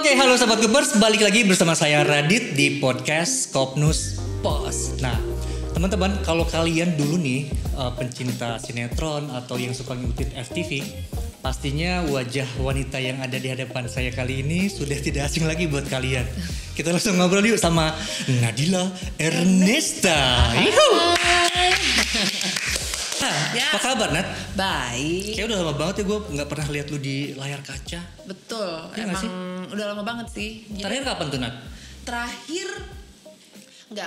Oke, halo Sobat Gepers, balik lagi bersama saya Radit di podcast Kopnus Pos. Nah, teman-teman, kalau kalian dulu nih pencinta sinetron atau yang suka ngikutin FTV, pastinya wajah wanita yang ada di hadapan saya kali ini sudah tidak asing lagi buat kalian. Kita langsung ngobrol yuk sama Nadila Ernesta. Nah, ya. apa kabar Nat? Baik. Kayak udah lama banget ya gue nggak pernah lihat lu di layar kaca. Betul. Ya, emang udah lama banget sih. Terakhir kapan tuh Nat?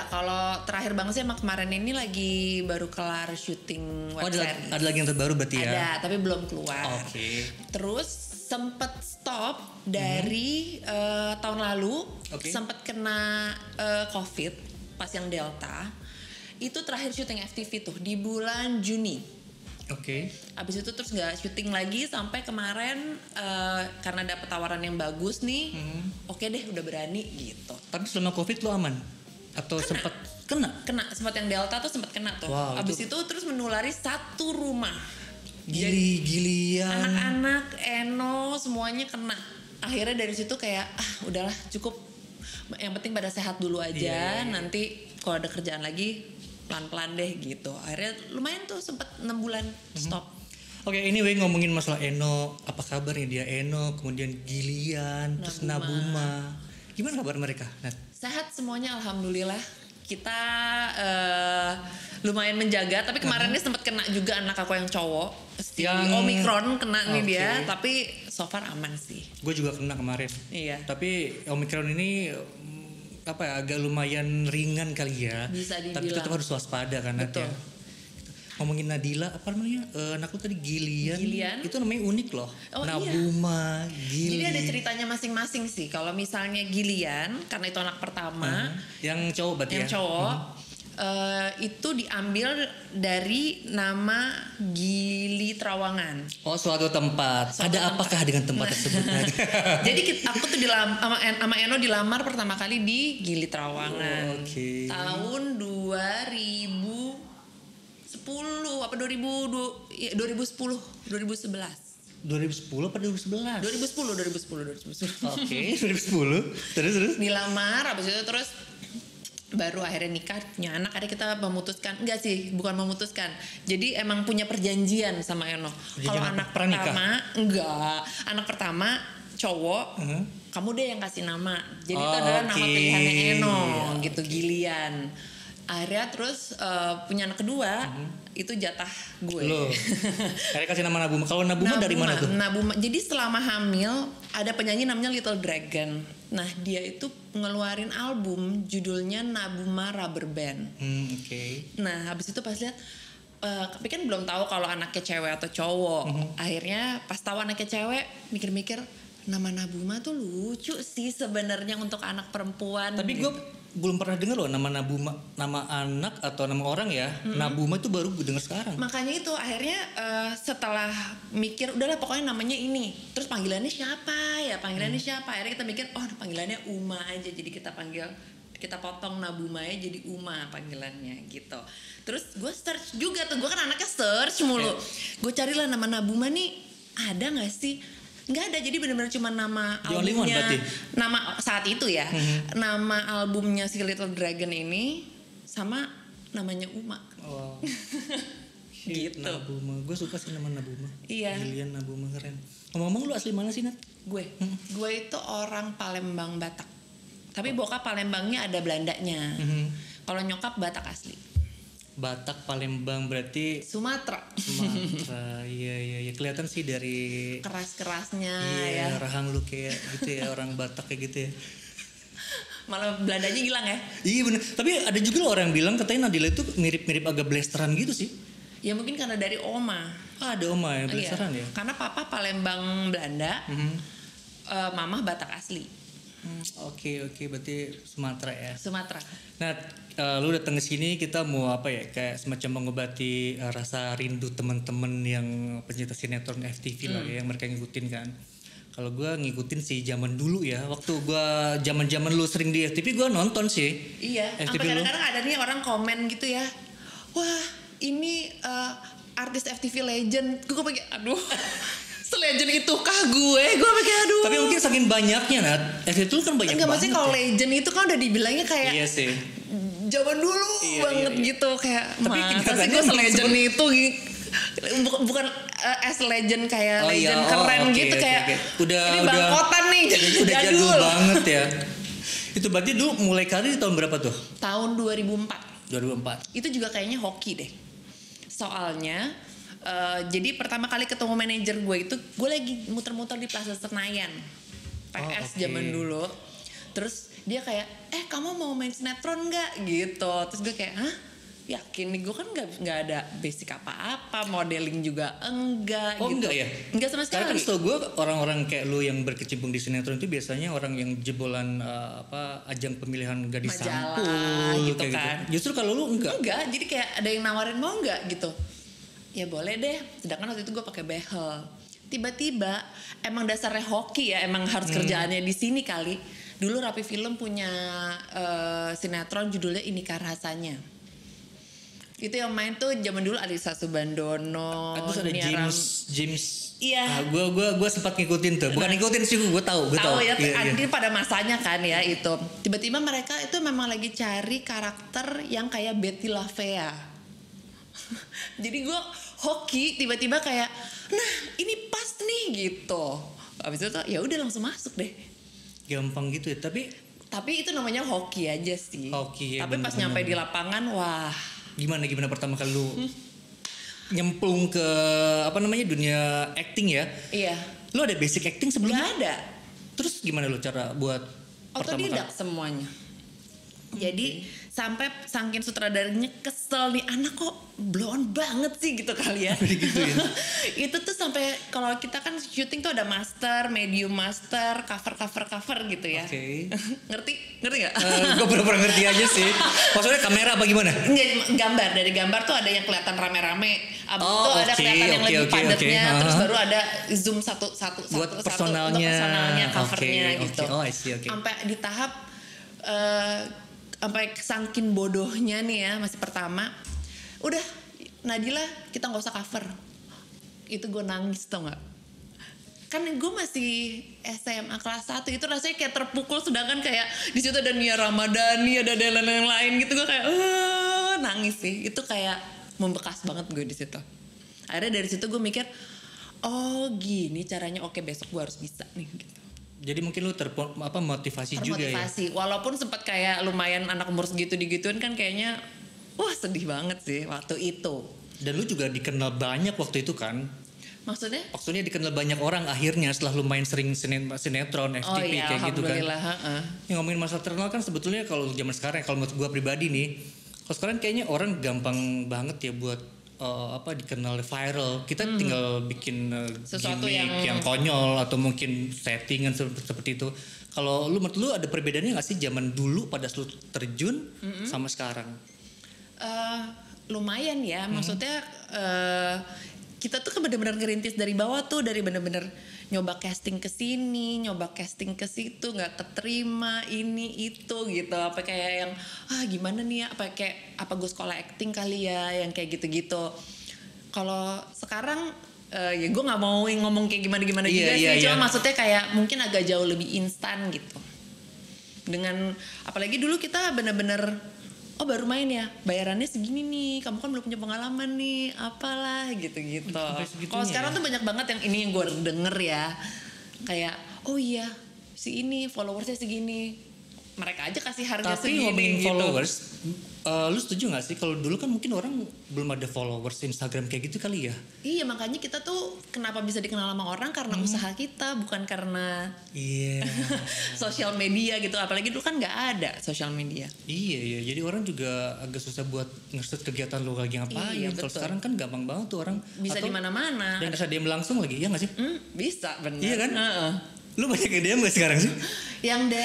Kalau terakhir banget sih emang kemarin ini lagi baru kelar syuting web series. Ada lagi yang terbaru berarti ya? Ada, tapi belum keluar. Oke. Terus sempet stop dari tahun lalu. Sempet kena COVID pas yang Delta. Itu terakhir syuting FTV tuh di bulan Juni. Oke. Abis itu terus nggak syuting lagi sampai kemarin karena dapet tawaran yang bagus nih. Oke deh, udah berani gitu. Tapi selama COVID lo aman? Atau sempat kena? Kena, sempat yang Delta tuh sempat kena tuh. Wow, abis itu terus menulari satu rumah. Gilian. Anak-anak, Eno semuanya kena. Akhirnya dari situ kayak udahlah cukup. Yang penting pada sehat dulu aja. Nanti kalau ada kerjaan lagi pelan-pelan deh gitu. Akhirnya lumayan tuh sempet 6 bulan stop. Oke, anyway ngomongin masalah Eno, apa kabar nih dia Eno, kemudian Gilian, terus Nabuma. Gimana kabar mereka, Nat? Sehat semuanya alhamdulillah. Kita lumayan menjaga, tapi kemarin ini sempat kena juga anak aku yang cowok. Yang Omikron kena nih dia, tapi so far aman sih. Gue juga kena kemarin. Iya. Tapi Omikron ini agak lumayan ringan kali ya. Bisa dibilang. Tapi tetap harus waspada kan Nat ya. Ngomongin Nadila, apa namanya? Anak lu tadi Gilian. Itu namanya unik loh. Nabuma, Gili. Jadi ada ceritanya masing-masing sih. Kalau misalnya Gilian, karena itu anak pertama. Yang cowok berarti yang cowok. Itu diambil dari nama Gili Trawangan. Oh, suatu tempat. Ada apakah dengan tempat tersebut? Jadi aku tuh sama Eno dilamar pertama kali di Gili Trawangan. Tahun 2010 apa 2010 2011 apa 2011? 2010. Oke, 2010. Terus dilamar, habis itu terus baru akhirnya nikah, punya anak. Akhirnya kita memutuskan, bukan memutuskan. Jadi emang punya perjanjian sama Eno. Kalau anak pertama, anak pertama cowok, kamu deh yang kasih nama. Jadi itu adalah nama pilihannya Eno, gitu Gilian. Akhirnya terus punya anak kedua, itu jatah gue. Loh. Akhirnya kasih nama Nabuma. Kalau Nabuma dari mana tuh? Nabuma. Jadi selama hamil ada penyanyi namanya Little Dragon. Nah dia itu ngeluarin album judulnya Nabuma Rubber Band. Nah habis itu pas lihat, tapi kan belum tahu kalau anaknya cewek atau cowok. Akhirnya pas tahu anaknya cewek, mikir-mikir nama Nabuma tuh lucu sih sebenarnya untuk anak perempuan. Tapi gue belum pernah dengar loh nama Nabuma, nama anak atau nama orang ya. Nabuma itu baru gue dengar sekarang. Makanya itu akhirnya setelah mikir udahlah pokoknya namanya ini. Terus panggilannya siapa ya? Akhirnya kita mikir panggilannya Uma aja. Jadi kita potong Nabuma aja jadi Uma panggilannya gitu. Terus gue search juga tuh, gue kan anaknya search mulu. Gue carilah nama Nabuma nih ada nggak sih? Nggak ada, jadi benar-benar cuma nama albumnya, nama saat itu ya, nama albumnya si Little Dragon ini sama namanya Uma. Gitu. Nabuma, gue suka sih nama Nabuma. Iya. Gilian Nabuma keren. Ngomong-ngomong lu asli mana sih Nat? Gue itu orang Palembang Batak, tapi bokap Palembangnya ada Belandanya. Kalau nyokap Batak asli. Batak Palembang berarti Sumatera. Iya kelihatan sih dari keras-kerasnya ya. Rahang lu kayak gitu ya, orang Batak kayak gitu ya. Malah Belandanya hilang ya. Iya bener. Tapi ada juga loh orang yang bilang katanya Nadila itu mirip-mirip agak blasteran gitu sih. Ya mungkin karena dari oma. Ada oma ya blasteran ya. Karena papa Palembang Belanda, mama Batak asli. Oke, berarti Sumatera ya. Sumatera. Nah, lu datang ke sini kita mau kayak semacam mengobati rasa rindu teman-teman yang pencinta sinetron FTV lah ya, yang mereka ngikutin kan. Kalau gue ngikutin sih zaman dulu ya, waktu gue zaman lu sering di FTV gue nonton sih. Iya. Sampai kadang-kadang ada nih orang komen gitu ya, wah ini artis FTV legend. Gue kayak aduh. Legend itu kah gue mikir aduh. Tapi mungkin saking banyaknya Nat, FTV itu kan banyak Enggak, banget. maksudnya kalau legend itu kan udah dibilangnya kayak Iya sih. zaman dulu banget iya. gitu kayak. Tapi masa sih kenyataannya gue se-legend itu bukan as legend kayak legend keren gitu kayak Udah, ini bangkotan nih udah jadul banget ya. Itu berarti dulu mulai karir di tahun berapa tuh? Tahun 2004. Itu juga kayaknya hoki deh. Soalnya jadi pertama kali ketemu manajer gue itu gue lagi muter-muter di Plaza Senayan. PS zaman dulu. Terus dia kayak, kamu mau main sinetron nggak gitu? Terus gue kayak, hah? Yakin nih, gue kan nggak ada basic apa-apa, modeling juga enggak. Oh gitu. enggak ya? Enggak sama sekali. Karena kan setahu gue orang-orang kayak lu yang berkecimpung di sinetron itu biasanya orang yang jebolan ajang pemilihan gadis majalah sampul gitu kayak kan. Gitu. Justru kalau lu enggak. Enggak, jadi kayak ada yang nawarin mau nggak gitu. Ya boleh deh. Sedangkan waktu itu gue pakai behel. Tiba-tiba emang dasarnya hoki ya, emang harus kerjaannya di sini kali. Dulu Rapi Film punya sinetron judulnya Inikah Rasanya. Itu yang main tuh zaman dulu Alisa Subandono, Terus ada James. Iya. Gue sempat ngikutin tuh. Bukan ngikutin sih, gue tahu. Ya, iya. ini pada masanya kan ya itu. Tiba-tiba mereka itu memang lagi cari karakter yang kayak Betty Lavea. Jadi gue hoki tiba-tiba kayak, nah ini pas nih gitu. Abis itu tuh ya udah langsung masuk deh. Gampang gitu ya. Tapi itu namanya hoki aja sih. Hoki ya. Tapi pas nyampe di lapangan, wah. Gimana pertama kali lu nyemplung ke dunia acting ya? Iya. Lu ada basic acting sebelumnya? Nggak ada. Terus gimana lu cara buat otodidak semuanya. Jadi sampai saking sutradaranya kesel nih, anak kok blown banget sih gitu kali ya. Gitu ya? Itu tuh sampai kalau kita kan syuting tuh ada master, medium master, cover gitu ya. Oke. Ngerti nggak? Gue pura-pura ngerti aja sih. Maksudnya kamera apa gimana? Gambar, dari gambar tuh ada yang kelihatan rame-rame. Abis itu ada kelihatan yang lebih padatnya. Terus baru ada zoom satu buat untuk personalnya, covernya gitu. Oh, I see, okay. Sampai di tahap sampai saking bodohnya nih ya, masih pertama. Udah, Nadila kita nggak usah cover. Itu gue nangis tau nggak? Kan gue masih SMA kelas 1, itu rasanya kayak terpukul, sedangkan kayak di situ ada Nia Ramadhani, ada yang lain gitu, gue kayak nangis sih. Itu kayak membekas banget gue di situ. Akhirnya dari situ gue mikir, oh gini caranya, oke besok gue harus bisa nih gitu. Jadi mungkin lu motivasi juga ya. Walaupun sempat kayak lumayan anak umur segitu digituin kan kayaknya wah sedih banget sih waktu itu. Dan lu juga dikenal banyak waktu itu kan? Maksudnya? Maksudnya dikenal banyak orang akhirnya setelah lu main sering sinetron, FTV kayak gitu kan. Yang ngomongin masalah terkenal kan sebetulnya kalau zaman sekarang, kalau menurut gua pribadi nih, kalau sekarang kayaknya orang gampang banget ya buat dikenal viral. Kita tinggal bikin sesuatu gimmick yang konyol atau mungkin settingan seperti itu. Kalau lu menurut lu ada perbedaannya nggak sih zaman dulu pada lu terjun sama sekarang? Lumayan ya, maksudnya kita tuh benar-benar ngerintis dari bawah tuh, dari benar-benar nyoba casting ke sini, nyoba casting ke situ, nggak keterima ini itu gitu. Apa kayak yang gimana nih ya? Apa gue sekolah acting kali ya, yang kayak gitu-gitu. Kalau sekarang ya gue nggak mau ngomong kayak gimana juga sih. Cuma maksudnya kayak mungkin agak jauh lebih instan gitu. Dengan apalagi dulu kita benar-benar baru main ya, bayarannya segini nih, kamu kan belum punya pengalaman nih, apalah gitu-gitu. Kalau sekarang tuh banyak banget yang ini yang gue denger ya, kayak oh iya si ini followersnya segini, mereka aja kasih harga segini. Tapi ngomongin followers, lu setuju gak sih kalau dulu kan mungkin orang belum ada followers Instagram kayak gitu kali ya? Iya, makanya kita tuh kenapa bisa dikenal sama orang karena usaha kita, bukan karena sosial media gitu. Apalagi dulu kan nggak ada sosial media. Iya, jadi orang juga agak susah buat nge-shoot kegiatan lu lagi ngapain. Kalau sekarang kan gampang banget tuh orang bisa di mana-mana. Dan bisa DM langsung lagi, ya nggak sih? Bisa, benar. Iya kan? Lu banyak DM gak sekarang sih? Yang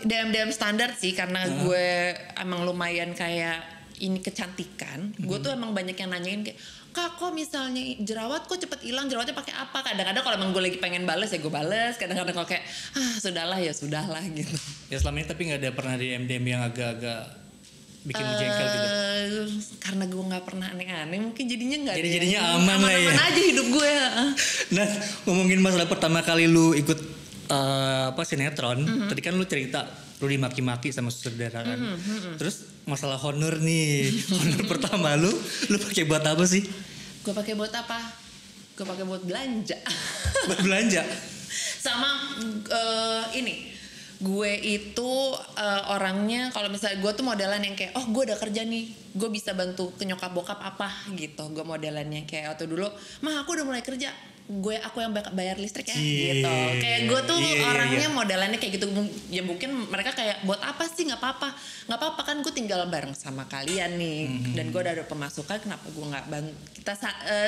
DM standar sih, karena gue emang lumayan kayak ini kecantikan. Gue tuh emang banyak yang nanyain kayak, Kak kok misalnya jerawat kok cepet hilang, jerawatnya pakai apa? Kadang-kadang kalau emang gue lagi pengen bales ya gue bales. Kadang-kadang kalau kayak sudahlah gitu. Ya selama ini tapi nggak ada pernah DM yang agak-agak bikin lu jengkel gitu? Karena gue nggak pernah aneh-aneh, mungkin jadinya nggak. Jadi jadinya aman lah ya. Aman aja hidup gue. Nah, ngomongin masalah pertama kali lu ikut sinetron, tadi kan lu cerita lu dimaki-maki sama saudara kan. Terus masalah honor nih, honor pertama lu pakai buat apa sih? Gue pakai buat apa? Gue pakai buat belanja. Buat belanja. Sama ini. Gue itu orangnya kalau misalnya gue tuh modelan yang kayak gue udah kerja nih, gue bisa bantu ke nyokap bokap apa gitu. Gue modelannya kayak waktu dulu, mah aku udah mulai kerja, aku yang bayar listrik ya gitu. Kayak gue tuh orangnya modelannya kayak gitu. Ya mungkin mereka kayak buat apa sih, nggak apa-apa kan gue tinggal bareng sama kalian nih, dan gue udah ada pemasukan, kenapa gue nggak kita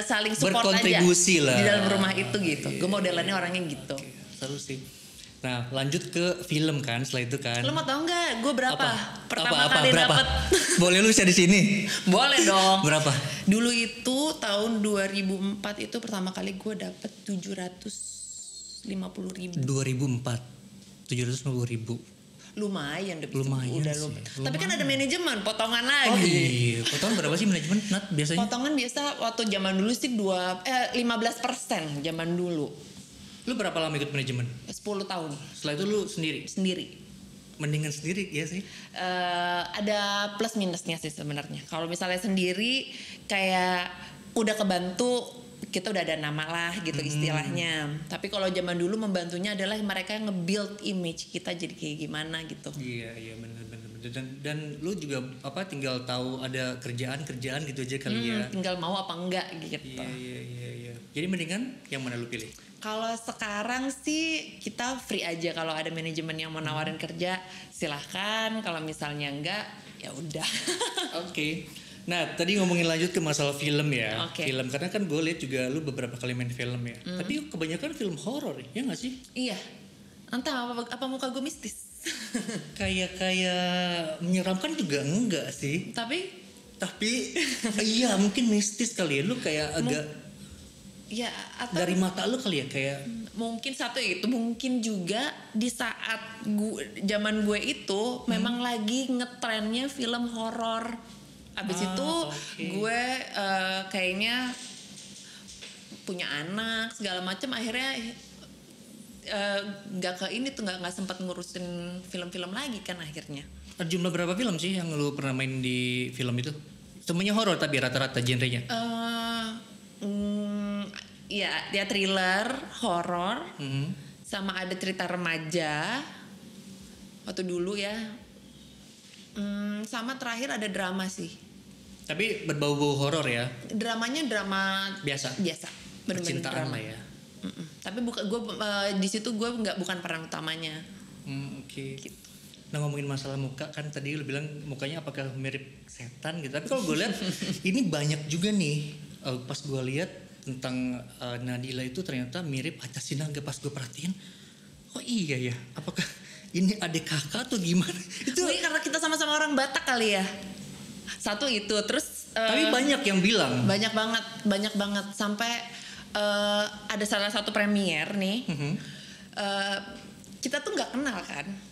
saling support aja lah di dalam rumah itu gitu. Gue modelannya orangnya gitu. Seru sih. Nah, lanjut ke film kan, setelah itu kan. Lo mau tau nggak gue berapa? Pertama apa, kali berapa? dapet. Boleh lu share di sini? Boleh dong. Berapa? Dulu itu tahun 2004 itu pertama kali gue dapet 750.000. 2004. 750.000. Lumayan deh. Lumayan udah sih. Tapi kan ada manajemen, potongan lagi. Oh iya, potongan berapa sih manajemen Nat biasanya? Potongan biasa waktu zaman dulu sih 15% zaman dulu. Lu berapa lama ikut manajemen? 10 tahun. Setelah itu lu sendiri? Mendingan sendiri ya sih? Ada plus minusnya sih sebenarnya. Kalau misalnya sendiri kayak udah kebantu, kita udah ada nama lah gitu istilahnya. Tapi kalau zaman dulu membantunya adalah mereka yang nge-build image kita jadi kayak gimana gitu. Iya benar. Dan lu juga tinggal tahu ada kerjaan gitu aja kali ya. Tinggal mau apa enggak gitu. Iya. Jadi mendingan yang mana lu pilih? Kalau sekarang sih kita free aja, kalau ada manajemen yang mau nawarin kerja silahkan, kalau misalnya enggak ya udah. Oke. Nah, tadi ngomongin lanjut ke masalah film ya. Film karena kan gue lihat juga lu beberapa kali main film ya. Tapi kebanyakan film horor ya nggak sih? Iya. Entah apa muka gue mistis. kayak menyeramkan juga enggak sih? Tapi iya mungkin mistis kali ya. Lu kayak agak ya, atau dari mata lu kali ya kayak mungkin satu itu, mungkin juga di saat zaman gue itu memang lagi ngetrennya film horor. Abis itu gue kayaknya punya anak segala macam, akhirnya nggak ke ini tuh nggak sempat ngurusin film-film lagi kan akhirnya. Jumlah berapa film sih yang lu pernah main di film itu? Semuanya horor tapi rata-rata genrenya? Dia thriller, horor, sama ada cerita remaja waktu dulu ya. Sama terakhir ada drama sih. Tapi berbau-bau horor ya? Dramanya drama biasa. Bener-bener percintaan drama lah ya. Tapi di situ gue bukan peran utamanya. Oke. Gitu. Nah, ngomongin masalah muka kan tadi lu bilang mukanya apakah mirip setan gitu. Tapi kalau gue lihat ini banyak juga nih. Pas gue lihat tentang Nadila itu ternyata mirip Acha Sinaga. Pas gue perhatiin, oh iya ya, apakah ini adik kakak atau gimana? Itu karena kita sama-sama orang Batak kali ya. Satu itu, terus tapi banyak yang bilang. Banyak banget sampai ada salah satu premier nih. Kita tuh nggak kenal kan.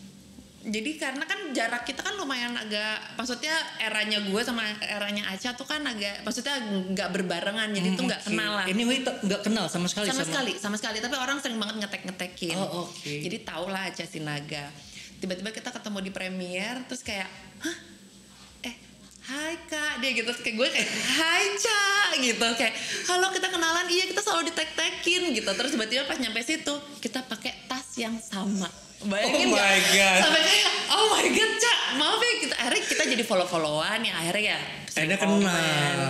Jadi karena kan jarak kita kan lumayan agak, maksudnya eranya gue sama eranya Acha tuh kan agak, maksudnya nggak berbarengan, jadi tuh nggak kenal lah. Anyway, nggak kenal sama sekali. Sama sekali. Tapi orang sering banget ngetek-ngetekin. Jadi tau lah Acha Sinaga. Tiba-tiba kita ketemu di premier, terus kayak, hai kak, dia gitu, kayak gue kayak hai Ca gitu, kayak halo kita kenalan, iya kita selalu ditek-tekin gitu. Terus tiba-tiba pas nyampe situ kita pakai tas yang sama. Bayangin God. Sampai kayak oh my god Ca, maaf ya, akhirnya kita jadi follow-followan ya, akhirnya kenal.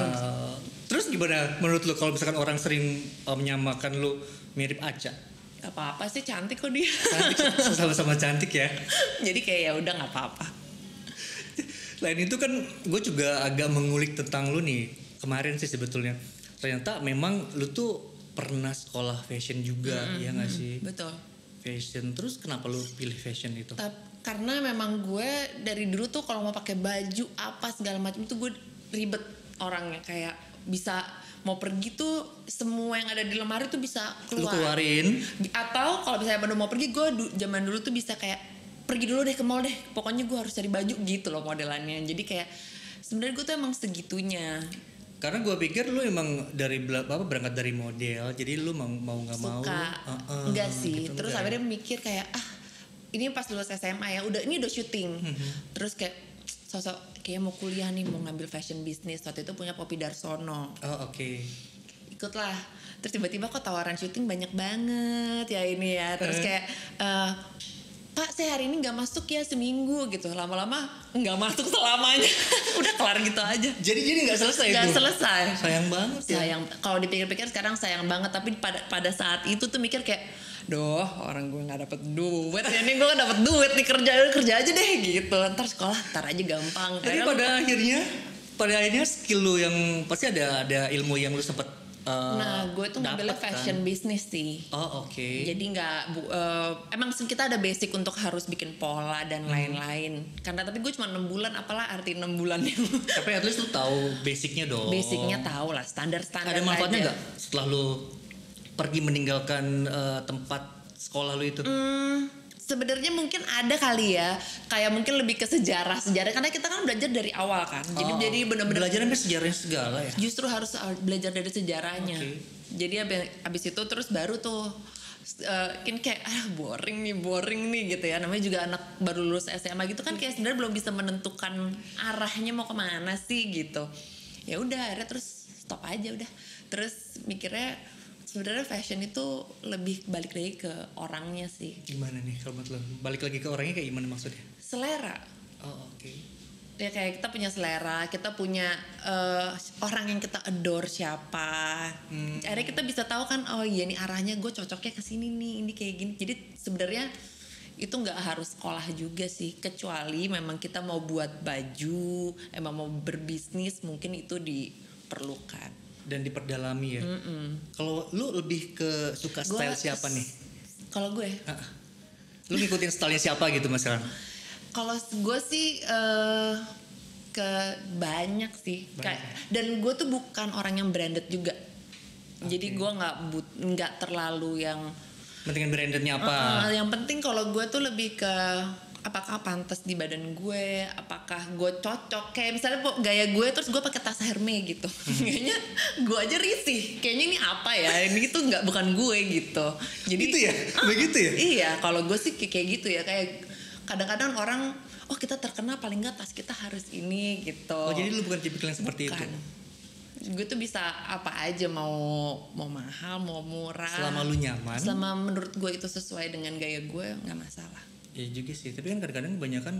Terus gimana menurut lu kalau misalkan orang sering menyamakan lu mirip Acha? Gak apa-apa sih, cantik kok dia. Cantik, sama-sama cantik ya. Jadi kayak ya udah nggak apa-apa. Lain itu kan gue juga agak mengulik tentang lu nih kemarin sih sebetulnya. Ternyata memang lu tuh pernah sekolah fashion juga, ya nggak sih? Betul. Fashion, terus kenapa lu pilih fashion itu? Karena memang gue dari dulu tuh kalau mau pakai baju apa segala macam itu gue ribet orangnya, kayak bisa mau pergi tuh semua yang ada di lemari tuh bisa keluar. Lu keluarin. Atau kalau misalnya baru mau pergi, gue zaman dulu tuh bisa kayak pergi dulu deh ke mall deh, pokoknya gue harus cari baju gitu loh modelannya. Jadi kayak sebenarnya gue tuh emang segitunya. Karena gue pikir lu emang dari berangkat dari model, jadi lu mau nggak mau enggak sih gitu, terus enggak akhirnya mikir kayak ini pas lulus SMA ya ini udah syuting. Terus kayak sosok kayak mau kuliah nih, mau ngambil fashion business. Waktu itu punya Poppy Darsono. Ikutlah. Terus tiba-tiba kok tawaran syuting banyak banget ya ini ya. Terus kayak Pak saya hari ini gak masuk ya seminggu gitu. Lama-lama gak masuk selamanya. Udah kelar gitu aja. Jadi gak selesai itu? Gak selesai. Sayang banget ya. Kalau dipikir-pikir sekarang sayang banget. Tapi pada saat itu tuh mikir kayak, duh orang gue gak dapet duit ya, ini gue gak dapet duit nih, kerja aja deh gitu. Ntar sekolah ntar aja gampang. Jadi pada akhirnya skill lu yang pasti ada ilmu yang lu sempet nah gue tuh ngambilnya fashion business sih. Jadi emang kita ada basic untuk harus bikin pola dan lain-lain. Tapi gue cuma 6 bulan, apalah arti 6 bulan. Tapi at least lu tahu basicnya dong. Basicnya tahu lah, standar ada manfaatnya nggak setelah lu pergi meninggalkan tempat sekolah lu itu? Sebenarnya mungkin ada kali ya, kayak mungkin lebih ke sejarah karena kita kan belajar dari awal kan. Jadi benar-benar belajar sampai sejarahnya segala ya. Justru harus belajar dari sejarahnya. Jadi abis itu terus baru tuh kan kayak boring nih gitu ya. Namanya juga anak baru lulus SMA gitu kan, kayak sebenarnya belum bisa menentukan arahnya mau kemana sih gitu. Ya udah akhirnya terus stop aja udah. Terus mikirnya sebenarnya fashion itu lebih balik lagi ke orangnya sih. Gimana nih kalau menurut lo? Balik lagi ke orangnya kayak gimana maksudnya? Selera. Ya kayak kita punya selera, kita punya orang yang kita adore siapa. Akhirnya kita bisa tahu kan, oh iya nih arahnya gue cocoknya ke sini nih, ini kayak gini. Jadi sebenarnya itu nggak harus sekolah juga sih, kecuali memang kita mau buat baju, emang mau berbisnis, mungkin itu diperlukan. Dan diperdalami ya. Kalau lu lebih ke suka style siapa nih? Kalau gue, lu ngikutin stylenya siapa gitu Mas Ran? Kalau gue sih ke banyak sih. Dan gue tuh bukan orang yang branded juga. Jadi gue nggak terlalu yang pentingin brandednya apa? Yang penting kalau gue tuh lebih ke apakah pantas di badan gue, apakah gue cocok. Kayak misalnya gaya gue terus gue pakai tas Hermes gitu. Kayaknya gue aja risih. Kayaknya ini apa ya? Ini tuh bukan gue gitu. Jadi gitu ya? Begitu ya? Iya, kalau gue sih kayak gitu ya. Kayak kadang-kadang orang, oh kita terkenal paling nggak tas kita harus ini gitu. Oh jadi lu bukan tipikal yang seperti itu? Gue tuh bisa apa aja, mau mahal, mau murah. Selama lu nyaman. Selama menurut gue itu sesuai dengan gaya gue, nggak masalah. Ya juga sih, tapi kan kadang-kadang kebanyakan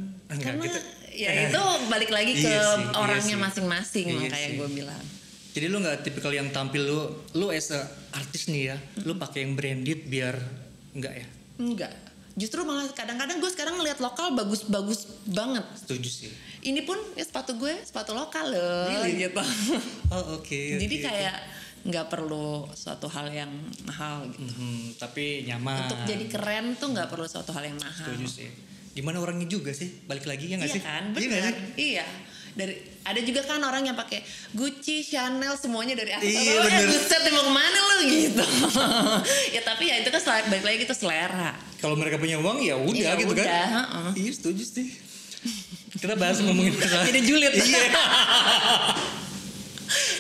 itu balik lagi ke orangnya masing-masing, makanya gue bilang. Jadi lu nggak tipikal yang tampil lu as a artis nih ya, lu pakai yang branded biar enggak ya? Enggak. Justru malah kadang-kadang gue sekarang ngeliat lokal bagus-bagus banget. Setuju sih. Ini pun ya sepatu lokal loh. Really? Gitu. Jadi Okay. kayak nggak perlu suatu hal yang mahal gitu. Tapi nyaman. Untuk jadi keren tuh nggak perlu suatu hal yang mahal. Setuju sih. Gimana orangnya juga sih? Balik lagi ya nggak sih? Kan, benar. Iya. Ada juga kan orang yang pakai Gucci, Chanel semuanya dari atas. Iya benar. Buset mau kemana lo gitu. Ya tapi ya itu kan balik lagi itu selera. Kalau mereka punya uang ya udah gitu kan. Iya setuju sih. Kita bahas ngomongin masalah. Jadi julid. Iya.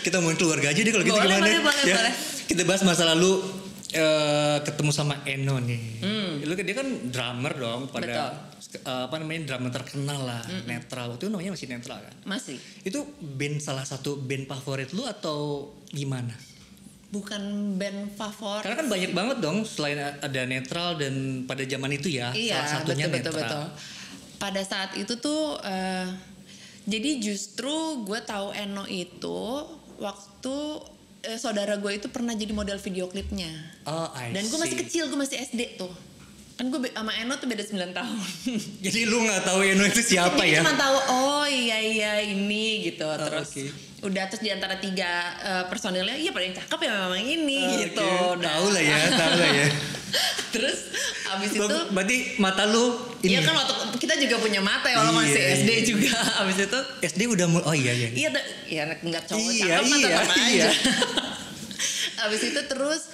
Kita ngomongin keluarga aja deh kalau gitu gimana? Boleh. Kita bahas masa lalu ketemu sama Eno nih. Dia kan drummer dong pada drummer terkenal lah, Netral. Waktu itu namanya masih Netral kan? Masih. Itu salah satu band favorit lu atau gimana? Bukan band favorit. Karena kan banyak banget dong selain ada Netral dan pada zaman itu ya. Iya, salah satunya betul. Netral. Pada saat itu tuh jadi justru gue tahu Eno itu waktu saudara gue itu pernah jadi model video klipnya. Dan gue masih kecil, gue masih SD tuh. Kan gue sama Eno tuh beda 9 tahun. Jadi lu gak tahu Eno itu siapa ya? Cuma tahu iya ini gitu. Terus udah terus diantara 3 personilnya, iya paling cakep ya memang ini gitu. Tahu lah ya. Terus abis itu berarti mata lu ini. Iya kan waktu kita juga punya mata ya, walau masih SD juga. Abis itu SD udah iya. Iya nggak cowok cakep mah tetap aja. Abis itu terus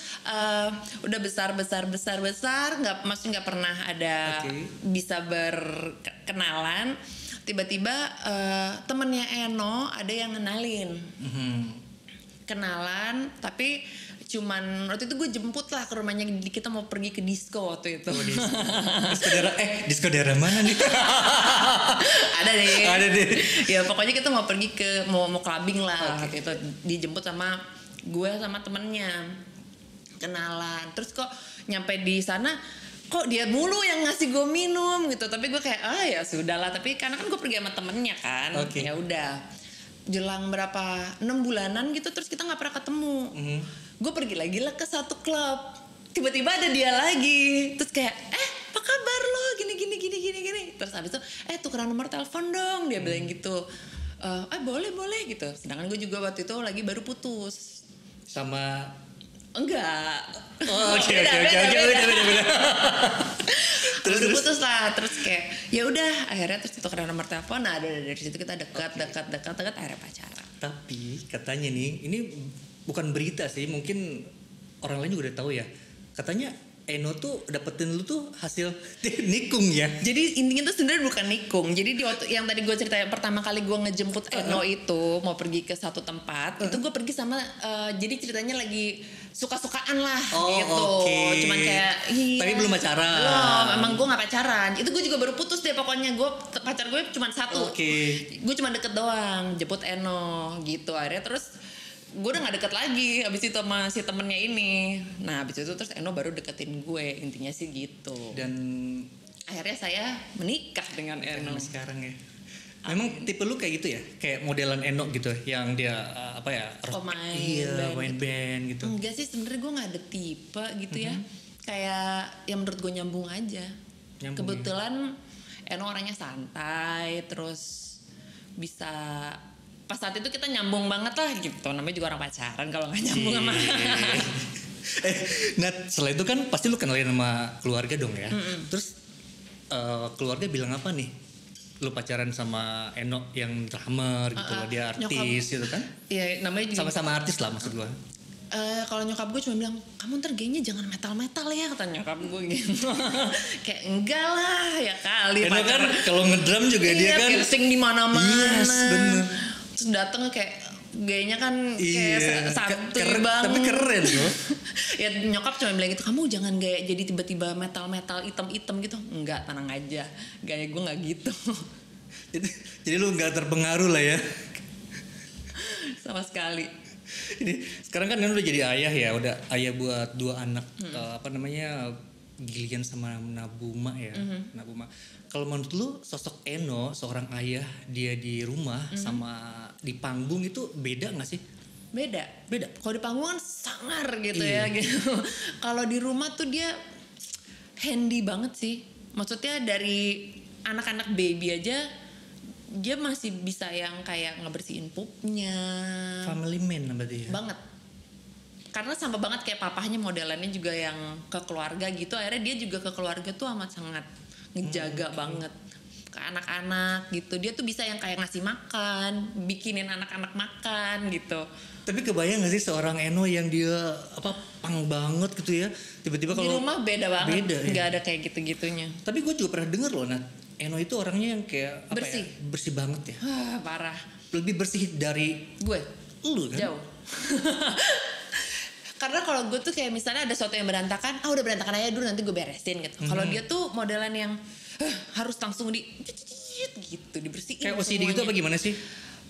udah besar, maksudnya nggak pernah ada bisa berkenalan. Tiba-tiba temennya Eno ada yang kenalin, kenalan, tapi cuman waktu itu gue jemput lah ke rumahnya, kita mau pergi ke disco waktu itu. Disco daerah mana nih? Ada deh. Ya pokoknya kita mau pergi mau clubbing lah. Gitu. Dijemput sama gue sama temennya, kenalan. Terus kok nyampe di sana kok dia mulu yang ngasih gue minum gitu. Tapi gue kayak ya sudahlah. Tapi karena kan gue pergi sama temennya kan. Ya udah. Jelang berapa 6 bulanan gitu, terus kita nggak pernah ketemu. Gue pergi lagi lah ke satu klub, tiba-tiba ada dia lagi, terus kayak apa kabar lo, gini. Terus habis itu tukeran nomor telepon dong, dia bilang gitu. Boleh gitu. Sedangkan gue juga waktu itu lagi baru putus sama enggak. Oke. Terus putus lah, terus kayak ya udah akhirnya terus tukeran nomor telepon. Nah dari situ kita dekat akhirnya pacaran. Tapi katanya nih, ini bukan berita sih, mungkin orang lain juga udah tahu ya. Katanya Eno tuh dapetin lu tuh hasil nikung ya. Jadi intinya tuh sebenarnya bukan nikung. Jadi di waktu yang tadi gue ceritain pertama kali gue ngejemput Eno itu mau pergi ke satu tempat, itu gue pergi sama jadi ceritanya lagi suka-sukaan lah gitu. Cuman kayak tapi belum pacaran. Belum, emang gue gak pacaran. Itu gue juga baru putus deh pokoknya. Pacar gue cuma satu. Gue cuma deket doang, jemput Eno gitu. Akhirnya terus gue udah gak deket lagi abis itu sama si temennya ini. Nah abis itu terus Eno baru deketin gue, intinya sih gitu. Dan akhirnya saya menikah dengan Eno sekarang ya. Memang tipe lu kayak gitu ya, kayak modelan Eno gitu, yang dia main band gitu. Enggak sih, sebenarnya gue nggak ada tipe gitu ya, kayak yang menurut gue nyambung aja. Kebetulan Eno orangnya santai, terus bisa pas saat itu kita nyambung banget lah gitu. Namanya juga orang pacaran, kalau nggak nyambung sama Nah setelah itu kan pasti lu kenalin sama keluarga dong ya. Terus keluarga bilang apa nih? Lu pacaran sama Eno yang drummer gitu loh, dia artis nyokap, gitu kan? Iya namanya juga sama-sama artis lah maksud gue. Kalau nyokap gue cuma bilang, kamu ntar gayanya jangan metal ya, kata nyokap gue gitu. Kayak enggak lah ya kali. Eno kan kalau ngedrum juga dia kan piercing di mana-mana. Yes, bener. Terus dateng kayak gayanya kan kayak santuy banget. Tapi keren loh. Ya nyokap cuma bilang gitu, kamu jangan gaya jadi tiba-tiba metal item gitu. Enggak, tenang aja, gaya gue nggak gitu. Jadi lu nggak terpengaruh lah ya. Sama sekali. Ini sekarang kan udah jadi ayah ya, udah ayah buat 2 anak. Gilian sama Nabuma ya. Nabuma. Kalau menurut lu sosok Eno seorang ayah, dia di rumah sama di panggung itu beda nggak sih? Beda. Kalau di panggung kan sangar gitu ya gitu. Kalau di rumah tuh dia handy banget sih. Maksudnya dari anak-anak baby aja dia masih bisa yang kayak ngebersihin pupnya. Family man berarti ya. Banget. Karena sama banget kayak papahnya modelannya juga yang ke keluarga gitu. Akhirnya dia juga ke keluarga tuh amat sangat ngejaga banget ke anak-anak gitu. Dia tuh bisa yang kayak ngasih makan, bikinin anak-anak makan gitu. Tapi kebayang gak sih seorang Eno yang dia pang banget gitu ya, tiba-tiba kalau di rumah beda banget, nggak ya? ada kayak gitu-gitunya. Tapi gue juga pernah denger loh, Eno itu orangnya yang kayak bersih, bersih banget ya. Parah. Lebih bersih dari gue. Lu kan? Jauh. Karena kalau gue tuh kayak misalnya ada sesuatu yang berantakan, udah berantakan aja dulu nanti gue beresin gitu. Kalau dia tuh modelan yang harus langsung gitu dibersihin. Kayak OCD gitu apa gimana sih?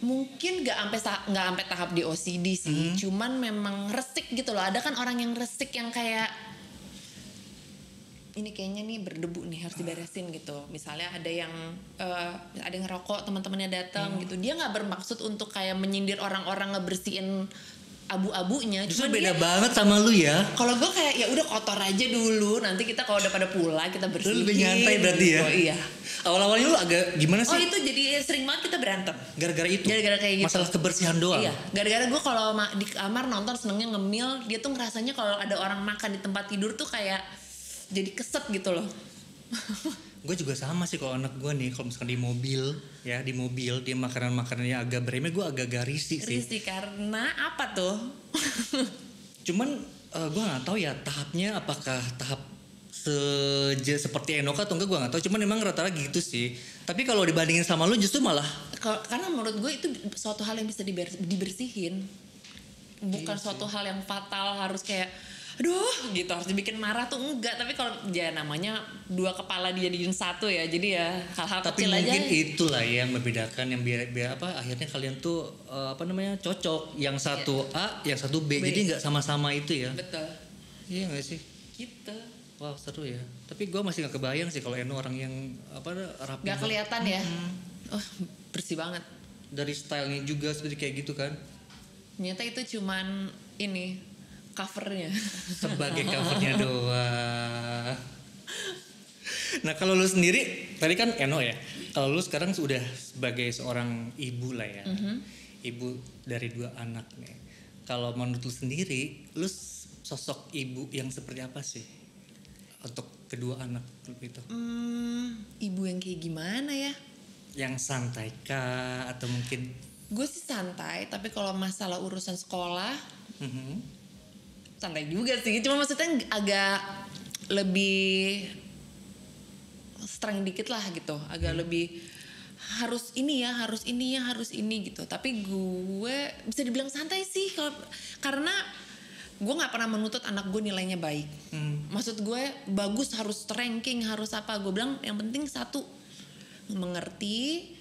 Mungkin nggak sampai tahap di OCD sih, cuman memang resik gitu loh. Ada kan orang yang resik yang kayak ini kayaknya nih berdebu nih harus diberesin gitu. Misalnya ada yang ngerokok, teman-temannya datang gitu, dia nggak bermaksud untuk kayak menyindir orang-orang ngebersihin abu-abunya. Justru beda banget sama lu ya. Kalau gue kayak ya udah kotor aja dulu, nanti kita kalau udah pada pulang kita bersihin. Lu lebih nyantai berarti ya. Oh iya. Awal-awalnya lu agak gimana sih? Oh itu jadi sering banget kita berantem. Gara-gara itu? Gara-gara kayak gitu. Masalah kebersihan doang? Iya. Gara-gara gue kalau di kamar nonton senengnya ngemil, dia tuh ngerasanya kalau ada orang makan di tempat tidur tuh kayak jadi keset gitu loh. Gue juga sama sih kalau anak gue nih, kalau misalkan di mobil dia makanannya agak beremeh, gue agak risih sih. Risih karena apa tuh? Cuman Gue nggak tahu ya tahapnya apakah tahap seperti Enoka atau enggak gue nggak tahu. Cuman emang rata-rata gitu sih. Tapi kalau dibandingin sama lu justru malah Karena menurut gue itu suatu hal yang bisa dibersihin, bukan suatu hal yang fatal harus kayak aduh gitu harus dibikin marah tuh enggak. Tapi kalau ya namanya dua kepala dijadiin satu ya, jadi ya hal-hal tapi kecil aja. mungkin itulah yang membedakan yang biar apa akhirnya kalian tuh cocok. Yang satu A, yang satu B. Jadi nggak sama-sama itu ya. Betul. Iya nggak sih? Gitu. Wow seru ya. Tapi gue masih nggak kebayang sih kalau Eno orang yang rapi. Gak kelihatan ya. Oh bersih banget. Dari stylenya juga seperti kayak gitu kan. Ternyata itu cuman ini covernya. Sebagai covernya doang. Nah kalau lu sendiri tadi kan Eno ya. Kalau lu sekarang sudah sebagai seorang ibu lah ya. Ibu dari 2 anak nih. Kalau menurut lu sendiri, lu sosok ibu yang seperti apa sih untuk kedua anak itu? Ibu yang kayak gimana ya? Yang santai kah atau mungkin? Gue sih santai, tapi kalau masalah urusan sekolah santai juga sih. Cuma maksudnya agak lebih streng dikit lah gitu, agak lebih harus ini ya, harus ini ya, harus ini gitu. Tapi gue bisa dibilang santai sih karena gue nggak pernah menuntut anak gue nilainya baik. Maksud gue bagus harus ranking harus apa. Gue bilang yang penting satu mengerti,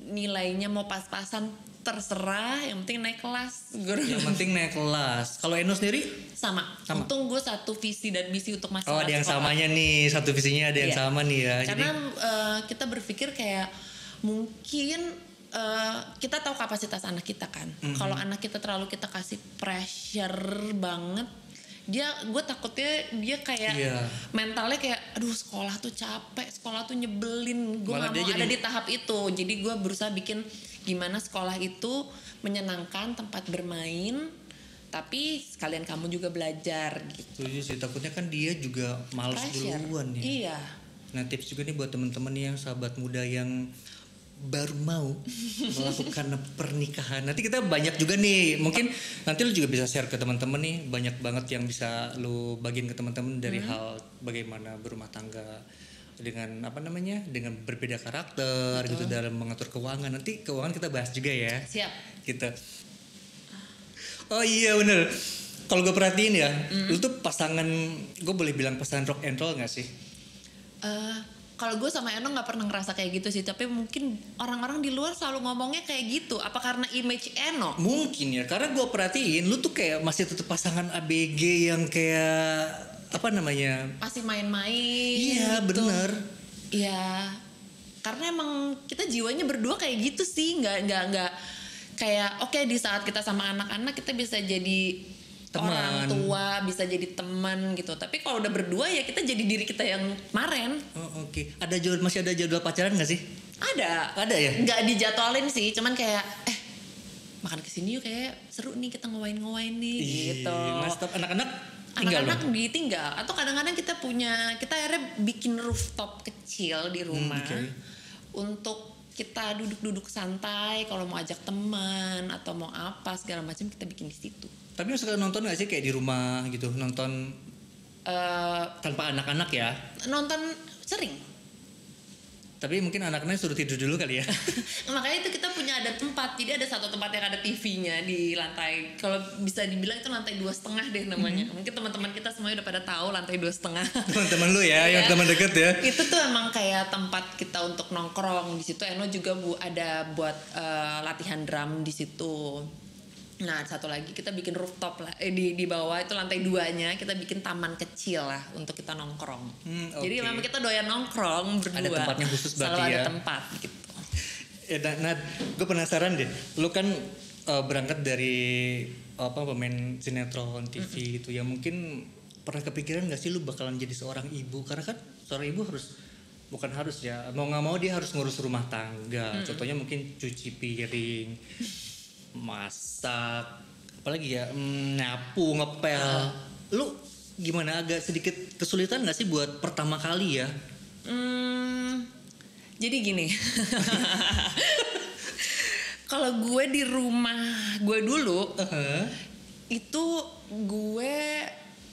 nilainya mau pas-pasan terserah, yang penting naik kelas. Yang penting naik kelas. Kalau Eno sendiri? Sama. Untung gue satu visi dan misi untuk masalah. Oh ada yang samanya nih, satu visinya ada yang sama nih ya. Karena kita berpikir kayak mungkin kita tahu kapasitas anak kita kan. Kalau anak kita terlalu kita kasih pressure banget, gue takutnya dia kayak mentalnya kayak aduh sekolah tuh capek, sekolah tuh nyebelin. Gue nggak mau ada di tahap itu. Jadi gue berusaha bikin gimana sekolah itu menyenangkan, tempat bermain, tapi sekalian kamu juga belajar gitu. Setuju sih, takutnya kan dia juga malas duluan ya. Iya. Nah tips juga nih buat teman-teman yang sahabat muda yang baru mau melakukan pernikahan. Nanti kita banyak juga nih, mungkin nanti lu juga bisa share ke teman-teman nih, banyak banget yang bisa lu bagiin ke teman-teman dari hal bagaimana berumah tangga dengan dengan berbeda karakter gitu dalam mengatur keuangan. Nanti keuangan kita bahas juga ya. Siap. Gitu. Oh iya bener. Kalau gue perhatiin ya, lu tuh pasangan, gue boleh bilang pasangan rock and roll nggak sih? Kalau gue sama Eno nggak pernah ngerasa kayak gitu sih, tapi mungkin orang-orang di luar selalu ngomongnya kayak gitu. Apa karena image Eno? Mungkin ya, karena gue perhatiin lu tuh kayak masih tetap pasangan ABG yang kayak masih main-main. Iya gitu. Bener. Iya, karena emang kita jiwanya berdua kayak gitu sih, nggak kayak oke, di saat kita sama anak-anak kita bisa jadi teman, orang tua, bisa jadi teman gitu. Tapi kalau udah berdua ya kita jadi diri kita yang kemarin. Oh, oke. Masih ada jadwal pacaran nggak sih? Ada ya? Nggak dijadwalin sih, cuman kayak makan kesini yuk, kayak seru nih kita ngowain nih gitu. Mantap. Anak-anak ditinggal. Atau kadang-kadang kita akhirnya bikin rooftop kecil di rumah untuk kita duduk-duduk santai. Kalau mau ajak teman atau mau apa segala macam kita bikin di situ. Tapi suka nonton gak sih kayak di rumah gitu, nonton tanpa anak-anak ya? Nonton sering. Tapi mungkin anak-anaknya suruh tidur dulu kali ya. Makanya itu kita punya ada tempat. Jadi ada satu tempat yang ada TV-nya di lantai. Kalau bisa dibilang itu lantai 2,5 deh namanya. Mungkin teman-teman kita semuanya udah pada tahu lantai 2,5. Teman-teman lu ya, yang teman deket ya. Itu tuh emang kayak tempat kita untuk nongkrong. Di situ Eno juga ada buat latihan drum di situ. Nah satu lagi kita bikin rooftop lah di bawah itu lantai 2-nya kita bikin taman kecil lah untuk kita nongkrong. Jadi memang kita doyan nongkrong berdua. Ada tempatnya khusus berarti selalu ya. Ada tempat gitu. Nah, gue penasaran deh. Lu kan berangkat dari pemain sinetron TV gitu ya. Mungkin pernah kepikiran gak sih lu bakalan jadi seorang ibu? Karena kan seorang ibu bukan harus ya, mau nggak mau dia harus ngurus rumah tangga. Contohnya mungkin cuci piring, masak, apalagi ya nyapu, ngepel. Lu gimana, agak sedikit kesulitan nggak sih buat pertama kali ya? Jadi gini, kalau gue di rumah gue dulu itu gue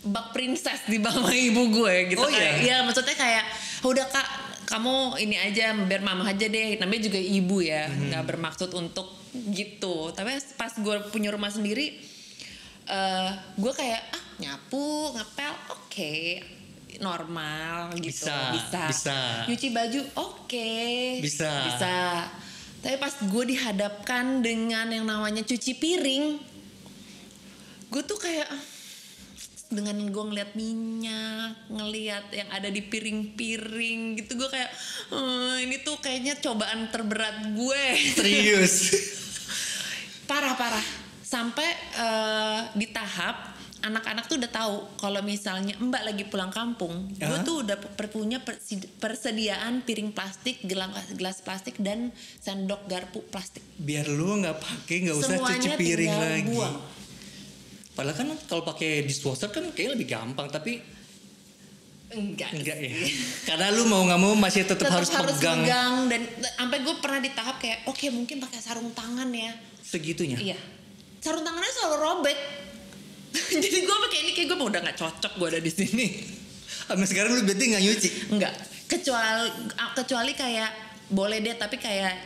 bak princess di bawah ibu gue gitu. Oh, iya? Ya maksudnya kayak udah Kak, kamu ini aja biar mama aja deh, namanya juga ibu ya, nggak bermaksud untuk gitu. Tapi pas gue punya rumah sendiri, gue kayak nyapu ngepel oke, normal gitu, bisa. Nyuci baju oke, bisa. Tapi pas gue dihadapkan dengan yang namanya cuci piring, gue tuh kayak dengan gue ngeliat minyak, ngeliat yang ada di piring-piring gitu, gue kayak ini tuh kayaknya cobaan terberat gue. Serius. Parah sampai di tahap anak-anak tuh udah tahu kalau misalnya Mbak lagi pulang kampung, gue tuh udah punya persediaan piring plastik, gelas plastik dan sendok garpu plastik. Biar lu nggak usah cuci piring lagi. Buang. Padahal kan kalau pakai dishwasher kan kayaknya lebih gampang, tapi enggak ya. Karena lu mau nggak mau masih tetap harus pegang. Dan sampai gue pernah di tahap kayak oke, mungkin pakai sarung tangan ya. Segitunya. Iya. Sarung tangannya selalu robek. Jadi gue pakai ini kayak gue udah nggak cocok gue ada di sini. Sampai sekarang lu berarti nggak nyuci? Enggak. Kecuali kayak boleh deh, tapi kayak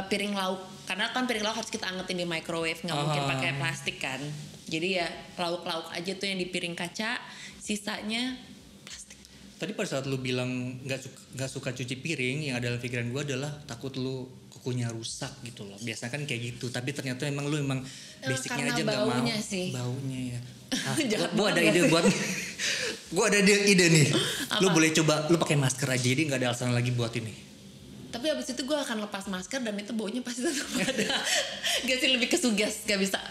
piring lauk. Karena kan piring lauk harus kita angetin di microwave, nggak mungkin pakai plastik kan. Jadi ya lauk-lauk aja tuh yang di piring kaca, sisanya plastik. Tadi pada saat lu bilang nggak suka cuci piring, yang ada dalam pikiran gue adalah takut lu kukunya rusak gitu loh. Biasanya kan kayak gitu, tapi ternyata emang lu basicnya aja nggak mau. Baunya ya. Gue ada ide buat, gue ada ide nih. Apa? Lu boleh coba, lu pakai masker aja, jadi nggak ada alasan lagi buat ini. Tapi abis itu gue akan lepas masker dan itu baunya pasti tetap ada. Gak sih, lebih ke suges, gak bisa.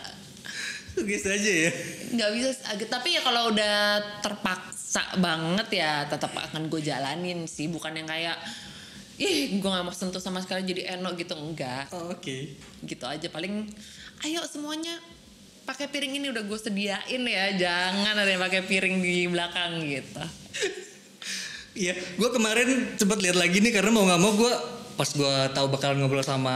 Suges aja ya? Gak bisa, tapi ya kalau udah terpaksa banget ya tetap akan gue jalanin sih. Bukan yang kayak, gue gak mau sentuh sama sekali jadi Eno gitu, enggak. Oke. Gitu aja, paling ayo semuanya pakai piring ini udah gue sediain ya. Jangan ada yang pakai piring di belakang gitu. Iya, gue kemarin sempat lihat lagi nih karena mau nggak mau gue pas gue tahu bakalan ngobrol sama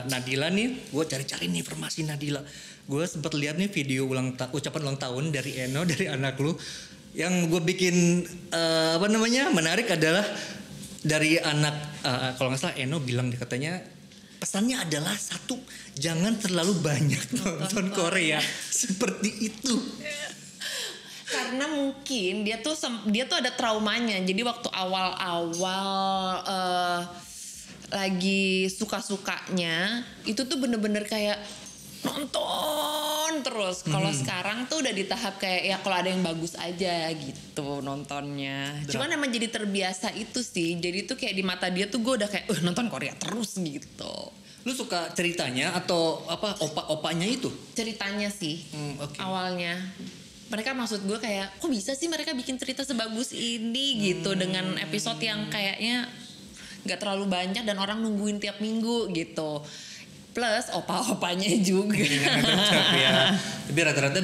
Nadila nih, gue cari-cari nih informasi Nadila. Gue sempat lihat nih video ucapan ulang tahun dari Eno, dari anak lu. Yang gue bikin menarik adalah dari anak kalau nggak salah Eno bilang deh, katanya pesannya adalah satu, jangan terlalu banyak nonton Korea seperti itu. Karena mungkin dia tuh ada traumanya. Jadi waktu awal-awal lagi suka-sukanya itu tuh bener-bener kayak nonton terus. Kalau sekarang tuh udah di tahap kayak ya kalau ada yang bagus aja gitu nontonnya. Cuman emang jadi terbiasa itu sih. Jadi tuh kayak di mata dia tuh gue udah kayak nonton Korea terus gitu. Lu suka ceritanya atau opa-opanya itu? Ceritanya sih. Okay. Awalnya mereka maksud gue kayak kok bisa sih mereka bikin cerita sebagus ini gitu dengan episode yang kayaknya nggak terlalu banyak dan orang nungguin tiap minggu gitu, plus opa-opanya juga. Ya. Tapi rata-rata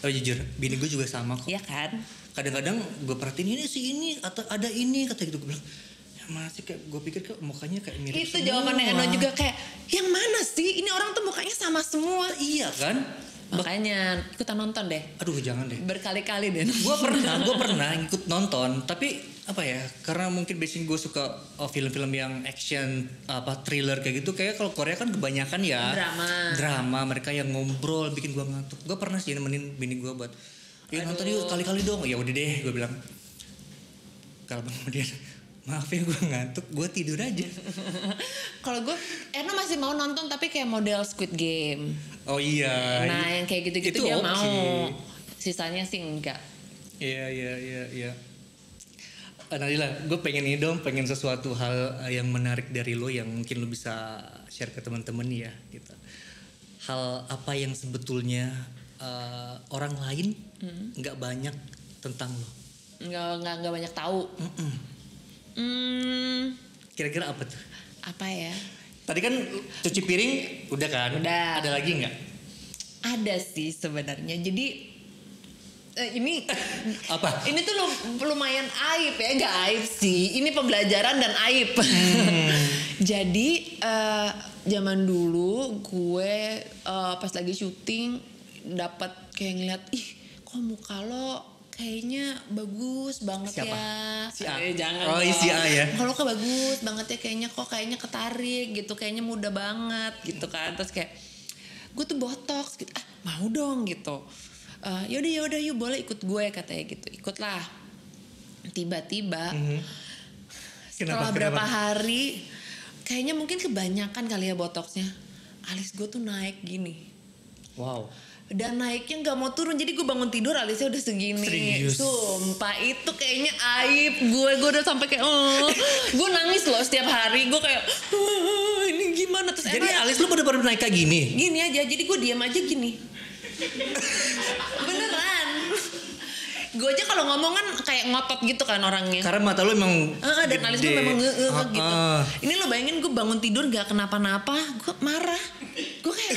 jujur bini gue juga sama kok. Iya kan, kadang-kadang gue perhatiin ini sih ini atau ada ini kata gitu, gue bilang ya masih kayak gue pikir kok mukanya kayak mirip itu semua. Jawabannya Eno juga kayak yang mana sih ini orang tuh mukanya sama semua. Iya kan. Makanya ikutan nonton deh. Aduh jangan deh. Berkali-kali deh. Gue pernah ikut nonton, tapi apa ya? Karena mungkin basic gue suka film-film yang action, thriller kayak gitu. Kayak kalau Korea kan kebanyakan ya drama. Mereka yang ngobrol bikin gue ngantuk. Gue pernah sih nemenin bini gue buat, nonton yuk kali-kali dong. Ya udah deh, gue bilang. Kalau kemudian maaf ya gue ngantuk, gue tidur aja. Kalau gue, Erna masih mau nonton tapi kayak model Squid Game. Oh iya. Nah yang kayak gitu-gitu dia mau. Sisanya sih enggak. Iya. Nadila, gue pengen ini dong, pengen sesuatu hal yang menarik dari lo yang mungkin lo bisa share ke teman-teman ya. Gitu. Hal apa yang sebetulnya orang lain nggak banyak tentang lo? Nggak banyak tahu. Kira-kira apa tuh? Apa ya? Tadi kan cuci piring udah kan? Udah. Ada lagi nggak? Ada sih sebenarnya. Jadi ini apa? Ini tuh lumayan aib ya, nggak aib sih. Ini pembelajaran dan aib. Jadi zaman dulu gue pas lagi syuting dapat kayak ngeliat, ih kok muka lo kayaknya bagus banget. Siapa? Ya. Si A. Jangan. Oh, si A ya. Kalau kok bagus banget ya, kayaknya ketarik gitu, kayaknya muda banget gitu kan. Terus kayak gue tuh botox gitu. Mau dong gitu. Yaudah yuk boleh ikut gue katanya gitu. Ikutlah. Tiba-tiba setelah berapa hari, kayaknya mungkin kebanyakan kali ya botoxnya, alis gue tuh naik gini. Wow. Dan naiknya nggak mau turun, jadi gue bangun tidur alisnya udah segini. Serius? Sumpah itu kayaknya aib gue udah sampai kayak gue nangis loh setiap hari. Gue kayak ini gimana. Terus Jadi alis lu pada naik kayak gini? Gini aja, jadi gue diam aja gini. Beneran. Gue aja kalau ngomong kan kayak ngotot gitu kan orangnya. Karena mata lu emang dan alis gue memang gitu. Ah. Ini lo bayangin gue bangun tidur gak kenapa-napa, gue marah. Gue kayak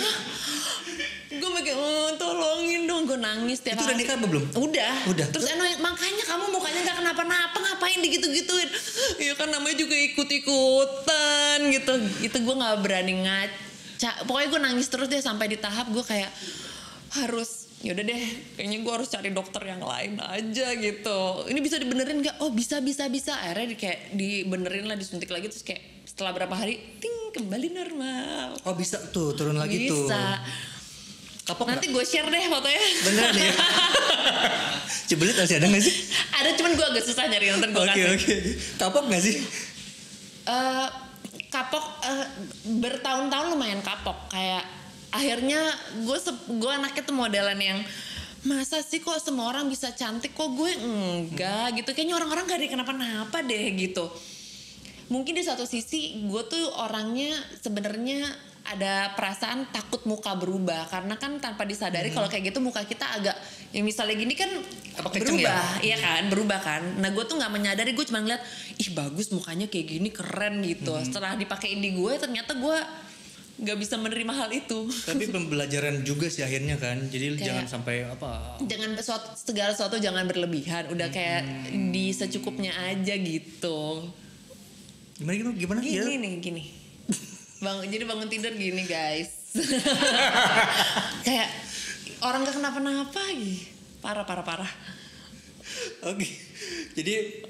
gue pakai tolongin dong, gue nangis tiap hari. Itu udah nikah apa belum? Udah. Terus Terus? Makanya kamu mukanya gak kenapa-napa, ngapain digitu-gituin? Ya kan namanya juga ikut-ikutan gitu. Itu gue gak berani ngaca. Pokoknya gue nangis terus deh sampai di tahap gue kayak harus, yaudah deh kayaknya gue harus cari dokter yang lain aja gitu. Ini bisa dibenerin gak? Oh bisa. Akhirnya kayak dibenerin lah, disuntik lagi. Terus kayak setelah berapa hari ting kembali normal. Oh bisa tuh turun lagi tuh. Bisa. Kapok nanti gue share deh fotonya. Beneran ya? Cebelit masih ada gak sih? Ada, cuman gue agak susah nyari, nonton gue kasih. Oke. Kapok gak sih? Kapok bertahun-tahun lumayan kapok. Kayak akhirnya gue anaknya tuh modelan yang masa sih kok semua orang bisa cantik kok gue enggak gitu. Kayaknya orang-orang gak ada kenapa-napa deh gitu. Mungkin di satu sisi gue tuh orangnya sebenarnya ada perasaan takut muka berubah, karena kan tanpa disadari kalau kayak gitu muka kita agak yang misalnya gini kan berubah, iya kan, berubah kan. Nah gue tuh nggak menyadari, gue cuma ngeliat ih bagus mukanya kayak gini keren gitu. Setelah dipakein di gue ternyata gue nggak bisa menerima hal itu. Tapi pembelajaran juga sih akhirnya kan. Jadi kayak, jangan sampai apa. Jangan segala sesuatu jangan berlebihan. Udah kayak di secukupnya aja gitu. Gimana? Gini. Jadi bangun tidur gini guys. Kayak orang gak kenapa-napa gitu. Parah. Oke. Jadi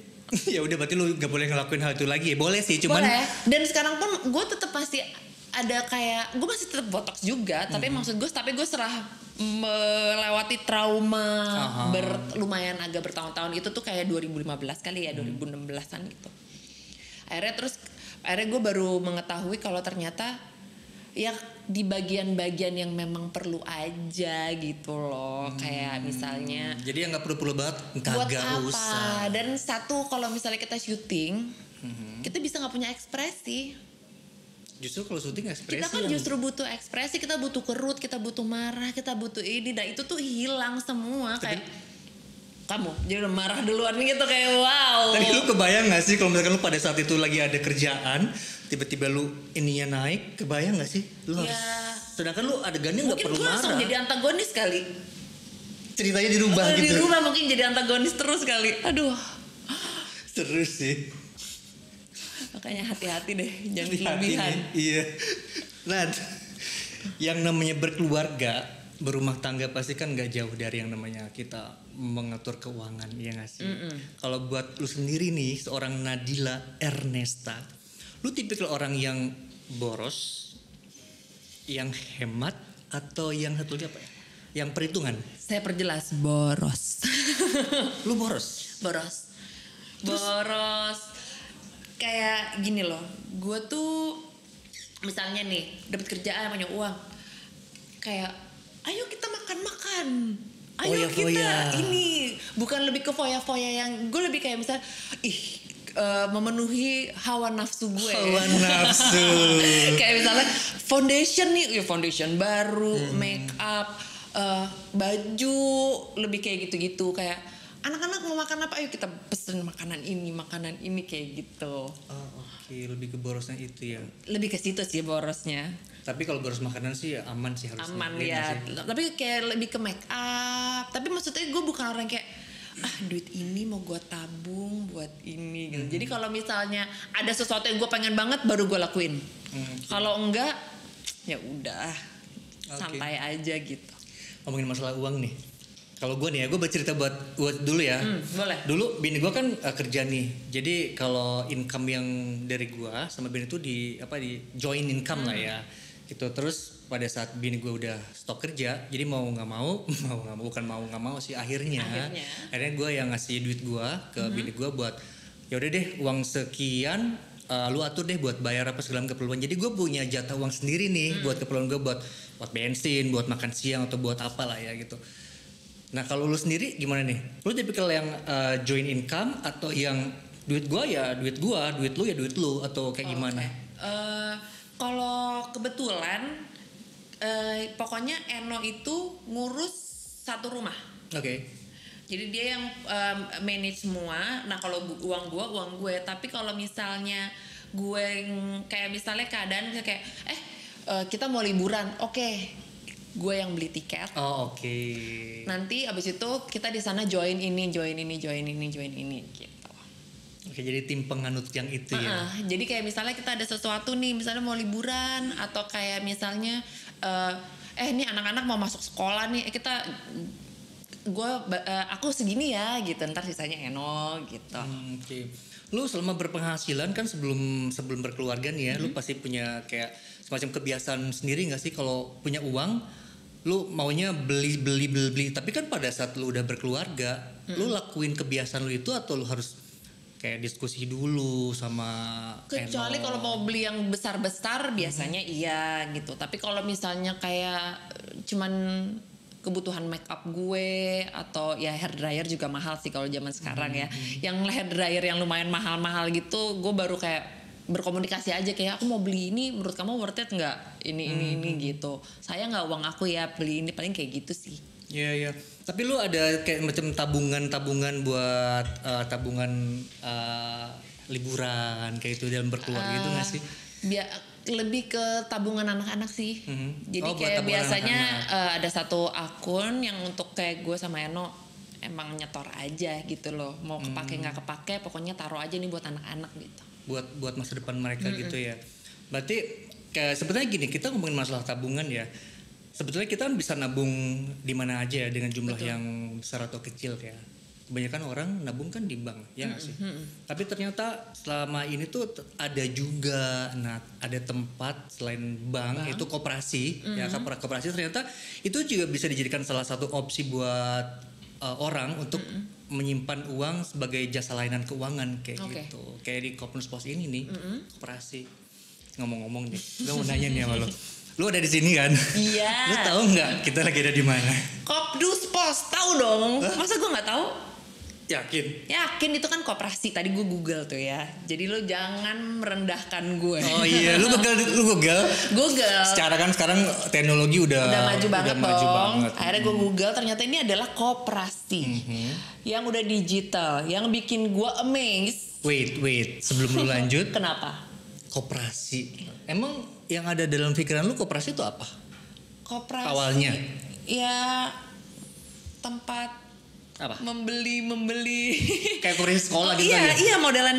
ya udah berarti lu gak boleh ngelakuin hal itu lagi. Boleh sih cuman. Boleh. Dan sekarang pun gue tetap pasti ada kayak, gue masih tetap botox juga. Tapi maksud gue, gue serah melewati trauma lumayan agak bertahun-tahun. Itu tuh kayak 2015 kali ya, 2016an gitu. Akhirnya gue baru mengetahui kalau ternyata ya di bagian-bagian yang memang perlu aja gitu loh. Kayak misalnya jadi yang gak perlu banget buat kagak apa. usah. Dan satu, kalau misalnya kita syuting kita bisa gak punya ekspresi. Justru kalau syuting ekspresi kita kan justru butuh ekspresi. Kita butuh kerut, kita butuh marah, kita butuh ini. Dan itu tuh hilang semua. Kayak kamu jadi udah marah duluan gitu, kayak wow. Tapi lu kebayang gak sih kalau misalkan lu pada saat itu lagi ada kerjaan, tiba-tiba lu ininya naik, kebayang gak sih? Lu harus, sedangkan lu adegannya gak perlu marah. Mungkin gue langsung jadi antagonis kali. Ceritanya dirubah gitu. Dirubah mungkin jadi antagonis terus kali. Aduh. Seru sih. Makanya hati-hati deh, jangan berlebihan. Iya. Nah, yang namanya berkeluarga, berumah tangga pasti kan gak jauh dari yang namanya kita mengatur keuangan, ya gak sih? Kalau buat lu sendiri nih, seorang Nadila Ernesta, lu tipikal orang yang boros, yang hemat, atau yang satu lagi apa ya? Yang perhitungan? Saya perjelas, boros. Lu boros? Boros. Kayak gini loh, gue tuh misalnya nih dapat kerjaan banyak uang, kayak ayo kita makan. Ayo kita ini, bukan lebih ke foya-foya yang gue lebih kayak misalnya memenuhi hawa nafsu gue. Kayak misalnya foundation nih, foundation baru, make up, baju, lebih kayak gitu-gitu. Kayak anak-anak mau makan apa, ayo kita pesen makanan ini kayak gitu. Oke, lebih ke borosnya itu ya. Lebih ke situ sih borosnya. Tapi kalau boros makanan sih ya aman sih harusnya. Aman ya. Tapi kayak lebih ke make up. Tapi maksudnya gue bukan orang kayak duit ini mau gue tabung buat ini gitu. Jadi kalau misalnya ada sesuatu yang gue pengen banget baru gue lakuin. Kalau enggak ya udah santai aja gitu. ngomongin masalah uang nih. Kalau gue nih ya, gue bercerita buat dulu ya. Boleh. Dulu bini gue kan kerja nih. Jadi kalau income yang dari gue sama bini itu di joint income lah ya. Gitu. Terus pada saat bini gue udah stop kerja, jadi mau nggak mau sih akhirnya gue yang ngasih duit gue ke bini gue buat ya udah deh uang sekian. Lu atur deh buat bayar apa segala keperluan. Jadi gue punya jatah uang sendiri nih buat keperluan gue, buat bensin, buat makan siang atau buat apa lah ya gitu. Nah kalau lu sendiri gimana nih? Lu tipikal yang joint income atau yang duit gue ya duit gue, duit lu ya duit lu, atau kayak gimana? Kalau kebetulan pokoknya Eno itu ngurus satu rumah. Oke. Jadi dia yang manage semua. Nah kalau uang gue. Tapi kalau misalnya gue kayak misalnya keadaan kayak kita mau liburan, oke. Gue yang beli tiket. Oh oke. Nanti abis itu kita di sana join ini gitu. Oke, jadi tim penganut yang itu ya. Jadi kayak misalnya kita ada sesuatu nih, misalnya mau liburan atau kayak misalnya ini anak-anak mau masuk sekolah nih, aku segini ya gitu, ntar sisanya Eno gitu. Oke. Lu selama berpenghasilan kan sebelum berkeluarga nih ya, lu pasti punya kayak semacam kebiasaan sendiri nggak sih kalau punya uang, lu maunya beli. Tapi kan pada saat lu udah berkeluarga, lu lakuin kebiasaan lu itu atau lu harus kayak diskusi dulu sama kecuali kalau mau beli yang besar-besar biasanya iya gitu. Tapi kalau misalnya kayak cuman kebutuhan make up gue atau ya hair dryer juga mahal sih kalau zaman sekarang ya. Yang hair dryer yang lumayan mahal-mahal gitu, gue baru kayak berkomunikasi aja kayak aku mau beli ini, menurut kamu worth it nggak? Ini gitu. Saya nggak uang aku ya beli ini, paling kayak gitu sih. Iya. Tapi lu ada kayak macam tabungan buat tabungan liburan kayak itu dalam berkeluarga gitu nggak sih? Lebih ke tabungan anak-anak sih. Jadi kayak biasanya ada satu akun yang untuk kayak gue sama Eno emang nyetor aja gitu loh. Mau kepake nggak kepake, pokoknya taruh aja nih buat anak-anak gitu. Buat masa depan mereka gitu ya. Berarti kayak sebetulnya gini, kita ngomongin masalah tabungan ya. Sebetulnya kita kan bisa nabung di mana aja ya dengan jumlah yang besar atau kecil kayak. Kebanyakan orang nabung kan di bank, ya nggak sih? Tapi ternyata selama ini tuh ada juga, ada tempat selain bank. Itu koperasi, ya koperasi ternyata itu juga bisa dijadikan salah satu opsi buat orang untuk menyimpan uang sebagai jasa layanan keuangan kayak gitu. Kayak di Kopnus Pos ini nih, koperasi. Ngomong-ngomong nih, gue mau nanya nih sama lo. Lu ada di sini kan? Iya. Lu tahu nggak kita lagi ada di mana? Kopnus Pos, tahu dong. Masa gue nggak tahu? Yakin itu kan koperasi. Tadi gue Google tuh ya. Jadi lo jangan merendahkan gue. Oh iya, lu Google. Secara kan sekarang teknologi udah maju banget. Akhirnya gue Google, ternyata ini adalah koperasi yang udah digital, yang bikin gue amazed. Wait, sebelum lu lanjut. Kenapa? Koperasi. Emang yang ada dalam pikiran lu koperasi itu apa? Koperasi. Awalnya? Ya tempat apa? Membeli kayak koperasi sekolah gitu ya? Iya modelan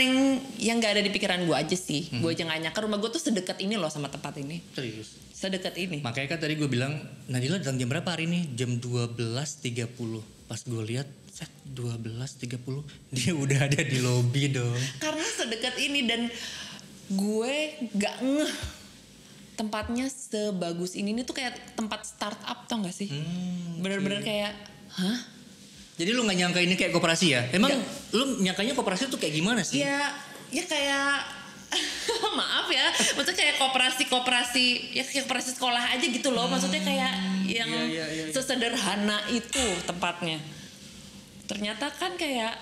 yang nggak ada di pikiran gue aja sih. Gue aja nggak nyangka rumah gue tuh sedekat ini loh sama tempat ini. Serius? Sedekat ini. Makanya kan tadi gue bilang, Nadila datang jam berapa hari ini? Jam 12.30. Pas gue lihat, 12.30 dia udah ada di lobi dong. Karena sedekat ini dan gue nggak ngeh tempatnya sebagus ini. Ini tuh kayak tempat startup, tau gak sih? Bener-bener kayak, hah? Jadi lu gak nyangka ini kayak koperasi ya? Emang lu nyangkanya koperasi tuh kayak gimana sih? Ya kayak maaf ya, maksudnya kayak koperasi ya kayak koperasi sekolah aja gitu loh. Maksudnya kayak yang sesederhana itu tempatnya. Ternyata kan kayak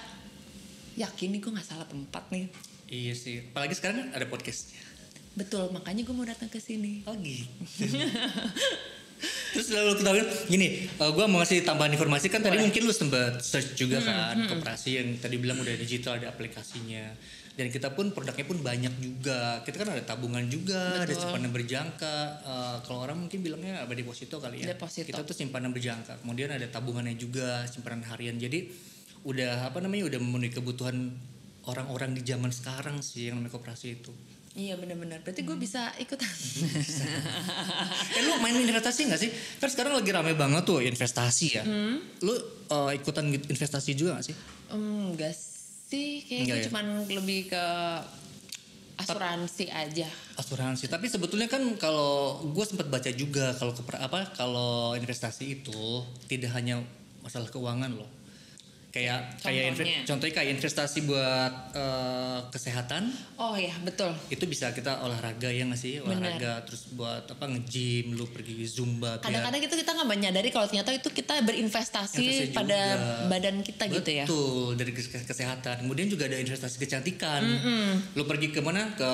yakin nih gue gak salah tempat nih. Iya sih, apalagi sekarang kan ada podcastnya. Betul, makanya gue mau datang ke sini. Oh gitu. Terus lalu ketahuan gini, gue mau ngasih tambahan informasi kan. Tadi mungkin lu sempat search juga kan koperasi yang tadi bilang udah digital, ada aplikasinya, dan kita pun produknya pun banyak juga. Kita kan ada tabungan juga. Betul. Ada simpanan berjangka, kalau orang mungkin bilangnya apa, deposito kali ya. Deposito. Kita tuh simpanan berjangka, kemudian ada tabungannya juga, simpanan harian. Jadi udah udah memenuhi kebutuhan orang-orang di zaman sekarang sih yang namanya koperasi itu. Iya benar-benar. Berarti gue bisa ikutan. Lu main investasi nggak sih? Kan sekarang lagi rame banget tuh investasi ya. Lu ikutan investasi juga nggak sih? Enggak sih, kayaknya Enggak gue ya? cuman lebih ke asuransi aja. Asuransi. Tapi sebetulnya kan kalau gue sempat baca juga kalau investasi itu tidak hanya masalah keuangan loh. Contohnya kayak investasi buat kesehatan. Oh ya betul. Itu bisa kita olahraga ya nggak sih? Olahraga. Terus buat nge-gym, lu pergi zumba. Kadang-kadang itu kita nggak menyadari kalau ternyata itu kita berinvestasi pada badan kita. Betul, gitu ya. Betul, dari kesehatan. Kemudian juga ada investasi kecantikan. Lu pergi ke mana? Ke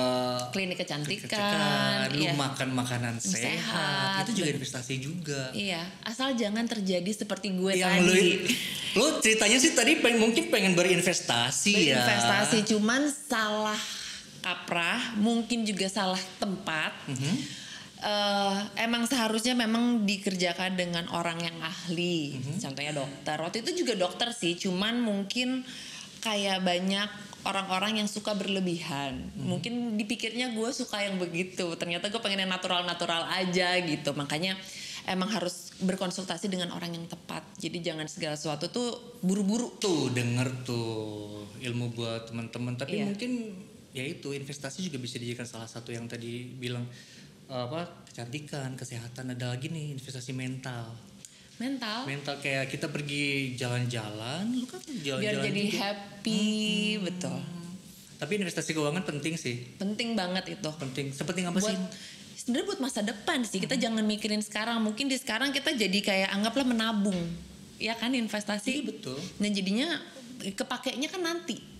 klinik kecantikan. Lu makan makanan sehat. Itu juga investasi juga. Iya, asal jangan terjadi seperti gue yang tadi. Lu ceritanya sih tadi mungkin pengen berinvestasi ya. Berinvestasi cuman salah kaprah, mungkin juga salah tempat. Emang seharusnya memang dikerjakan dengan orang yang ahli. Contohnya dokter. Waktu itu juga dokter sih, cuman mungkin kayak banyak orang-orang yang suka berlebihan. Mungkin dipikirnya gue suka yang begitu. Ternyata gue pengen yang natural-natural aja gitu. Makanya emang harus berkonsultasi dengan orang yang tepat. Jadi jangan segala sesuatu tuh buru-buru. Tuh denger tuh ilmu buat teman-teman. Tapi mungkin ya itu investasi juga bisa dijadikan salah satu yang tadi bilang kecantikan, kesehatan. Ada lagi nih investasi mental kayak kita pergi jalan-jalan, lu kan jalan-jalan biar jadi juga happy. Betul. Tapi investasi keuangan penting sih. Penting banget itu. Sepenting apa sih? Sebenarnya buat masa depan sih. Kita jangan mikirin sekarang. Mungkin di sekarang kita jadi kayak anggaplah menabung, ya kan, investasi. Iya betul. Dan jadinya kepakainya kan nanti.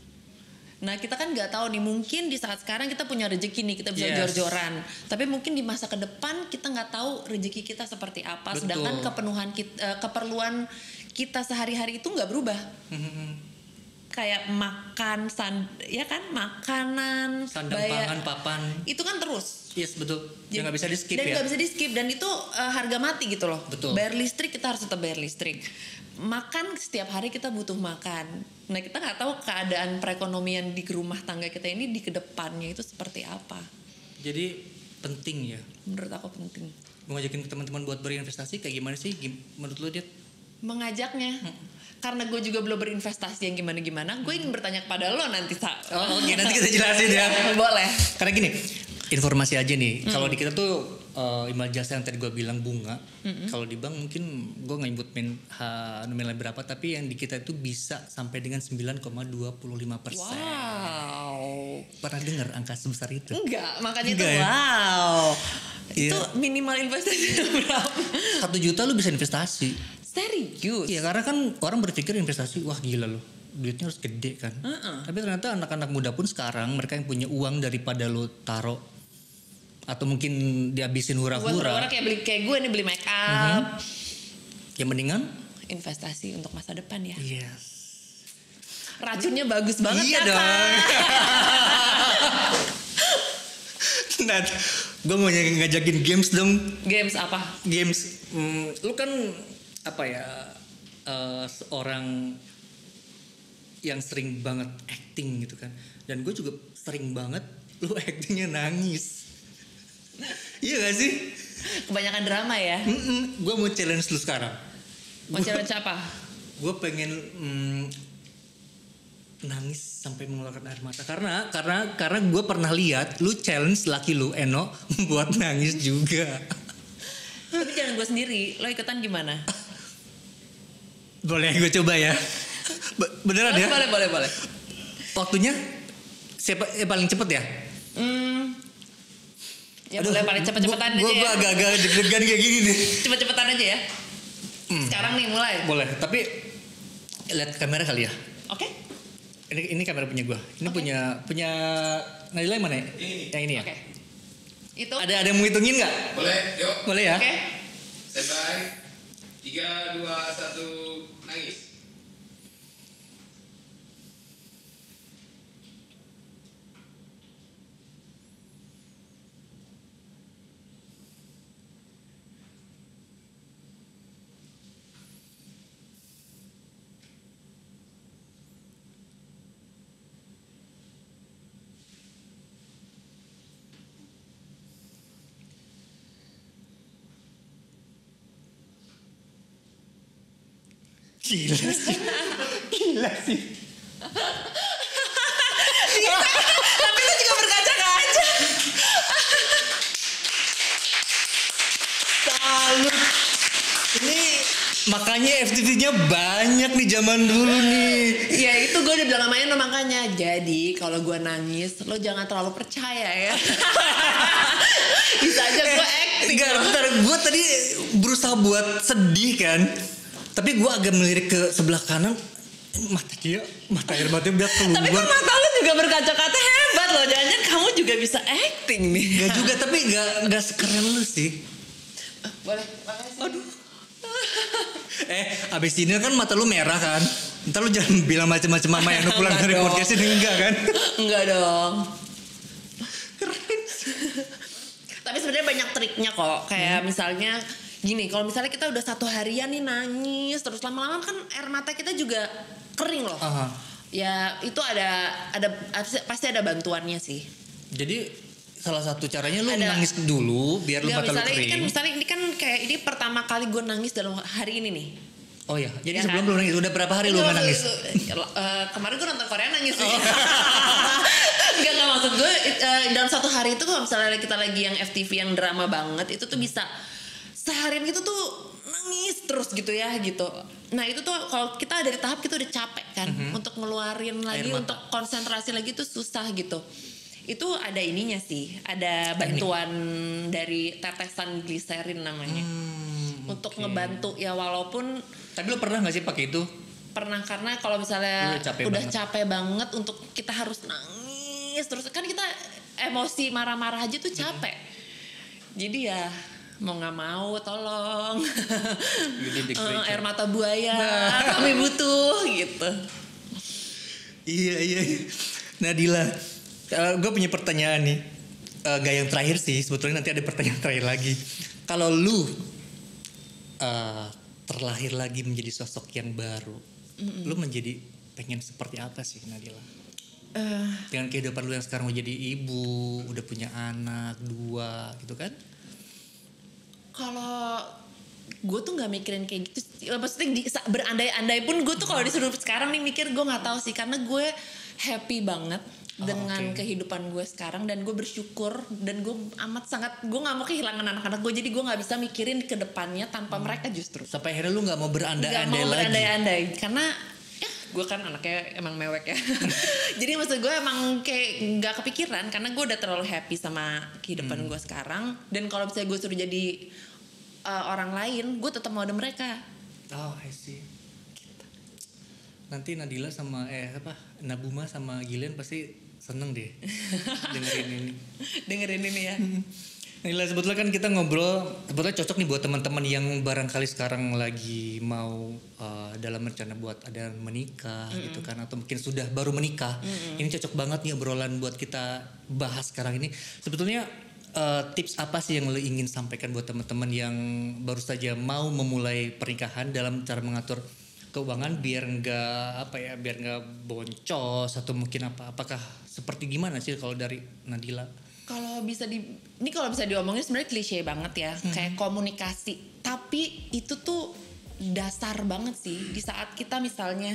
Nah kita kan nggak tahu nih, mungkin di saat sekarang kita punya rezeki nih, kita bisa jor-joran. Tapi mungkin di masa ke depan kita nggak tahu rezeki kita seperti apa. Betul. Sedangkan keperluan kita sehari-hari itu nggak berubah. Kayak makan, ya kan, makanan, sandang, pangan, papan. Itu kan terus. Yes betul. Dan nggak bisa di skip dan nggak bisa di skip, dan itu harga mati gitu loh. Betul. Bayar listrik kita harus tetap bayar listrik. Makan setiap hari kita butuh makan. Nah kita nggak tahu keadaan perekonomian di rumah tangga kita ini di kedepannya itu seperti apa. Jadi penting ya. Menurut aku penting. Mau ngajakin teman-teman buat berinvestasi kayak gimana sih? Menurut lo Dit? Mengajaknya. Karena gue juga belum berinvestasi yang gimana-gimana, gue ingin bertanya kepada lo nanti, Sa. Oh, oke, nanti kita jelasin ya. Boleh. Karena gini, informasi aja nih. Kalau di kita tuh imbal jasa yang tadi gue bilang bunga. Kalau di bank mungkin gue nggak nyebut nominal berapa, tapi yang di kita itu bisa sampai dengan 9,25%. Wow. Pernah dengar angka sebesar itu? Enggak, makanya itu ya? wow. Itu minimal investasi berapa? 1 juta lu bisa investasi. Serius? Iya, karena kan orang berpikir investasi, wah gila loh, duitnya harus gede kan. Tapi ternyata anak-anak muda pun sekarang mereka yang punya uang daripada lo taruh atau mungkin dihabisin hura-hura. Kayak gue nih beli make up. Yang mendingan investasi untuk masa depan ya. Yes. Racunnya bagus banget. Iya dong. Nat, gue mau ngajakin games dong. Games apa? Games, lu kan apa ya, seorang yang sering banget acting gitu kan, dan gue juga sering banget lu actingnya nangis. Iya gak sih? Kebanyakan drama ya. Gue mau challenge lu sekarang. Mau challenge apa? Gue pengen nangis sampai mengeluarkan air mata karena gue pernah lihat lu challenge laki lu Eno buat nangis juga. Tapi jangan gue sendiri, lo ikutan gimana? Boleh gue coba ya. Beneran ya? Boleh. Waktunya siapa paling cepet ya? Ya aduh, boleh paling cepet-cepetan aja ya. Gue agak-agak deg-degan kayak gini nih. Cepet-cepetan aja ya. Sekarang nih mulai. Boleh, tapi lihat kamera kali ya. Oke. Ini kamera punya gue. Ini punya Nadila yang mana ya? Yang ini ya. Oke. Itu. Ada yang mau hitungin nggak? Boleh, yuk. Boleh ya. Oke. Standby. 3, 2, 1, nangis. Gila sih. Gila sih. Tapi itu juga berkaca-kaca. Salut. Ini makanya FTV-nya banyak nih zaman dulu nih. Ya itu gue udah bilang sama Eno makanya. Jadi kalau gue nangis lo jangan terlalu percaya ya. Bisa aja gue acting. Enggak, bentar. Gue tadi berusaha buat sedih kan. Tapi gue agak melirik ke sebelah kanan. Mata air matanya udah keluar. Tapi kok mata lo juga berkaca-kaca hebat loh. Jangan-jangan kamu juga bisa acting nih. Enggak juga, tapi enggak sekeren lu sih. Boleh, makasih. Aduh. Abis ini kan mata lu merah kan. Ntar lu jangan bilang macam-macam mama yang lu pulang dari podcast ini. Enggak kan? Enggak dong. Keren. Tapi sebenarnya banyak triknya kok. Kayak misalnya gini, kalau misalnya kita udah 1 harian nih nangis terus lama-lama kan air mata kita juga kering loh. Ya itu ada pasti ada bantuannya sih. Jadi salah satu caranya lu nangis dulu biar lu mata lu kering. Misalnya ini kan kayak ini pertama kali gue nangis dalam hari ini nih. Oh ya, jadi Ya sebelum kan? lu nangis udah berapa hari lu nggak nangis? Kemarin gue nonton Korea nangis sih. Enggak maksud gue dalam 1 hari itu kalau misalnya kita lagi yang FTV yang drama banget itu tuh bisa seharian gitu tuh nangis terus gitu ya gitu. Nah itu tuh kalau kita ada di tahap kita udah capek kan untuk ngeluarin lagi untuk konsentrasi lagi tuh susah gitu. Itu ada ininya sih, ada bantuan dari tetesan gliserin namanya untuk ngebantu ya walaupun. Tapi lu pernah nggak sih pakai itu? Pernah karena kalau misalnya udah capek banget untuk kita harus nangis terus kan kita emosi marah-marah aja tuh capek. Jadi ya mau nggak mau tolong air mata buaya kami butuh gitu. Iya. Nadila, gue punya pertanyaan nih. Gak yang terakhir sih, sebetulnya nanti ada pertanyaan terakhir lagi. Kalau lu terlahir lagi menjadi sosok yang baru, lu menjadi pengen seperti apa sih Nadila? Dengan kehidupan lu yang sekarang udah jadi ibu, udah punya anak 2 gitu kan? Kalau gue tuh nggak mikirin kayak gitu, maksudnya berandai-andai pun gue tuh kalau disuruh sekarang nih mikir gue nggak tahu sih karena gue happy banget dengan kehidupan gue sekarang dan gue bersyukur dan gue amat sangat gue nggak mau kehilangan anak-anak gue jadi gue nggak bisa mikirin ke depannya tanpa mereka justru. Sampai akhirnya lu nggak mau berandai-andai lagi. Nggak mau berandai-andai karena ya gue kan anaknya emang mewek ya. Jadi maksud gue emang kayak nggak kepikiran karena gue udah terlalu happy sama kehidupan gue sekarang dan kalau misalnya gue suruh jadi orang lain gue tetap mau ada mereka. Oh I see. Nanti Nadila sama Nabuma sama Gillian pasti seneng deh dengerin ini ya. Nadila, sebetulnya kan kita ngobrol sebetulnya cocok nih buat teman-teman yang barangkali sekarang lagi mau dalam rencana buat ada menikah gitu kan atau mungkin sudah baru menikah. Ini cocok banget nih obrolan buat kita bahas sekarang ini. Sebetulnya tips apa sih yang lo ingin sampaikan buat teman-teman yang baru saja mau memulai pernikahan dalam cara mengatur keuangan biar nggak boncos atau mungkin apakah seperti gimana sih kalau dari Nadila? Kalau bisa diomongin sebenarnya klise banget ya kayak komunikasi tapi itu tuh dasar banget sih di saat kita misalnya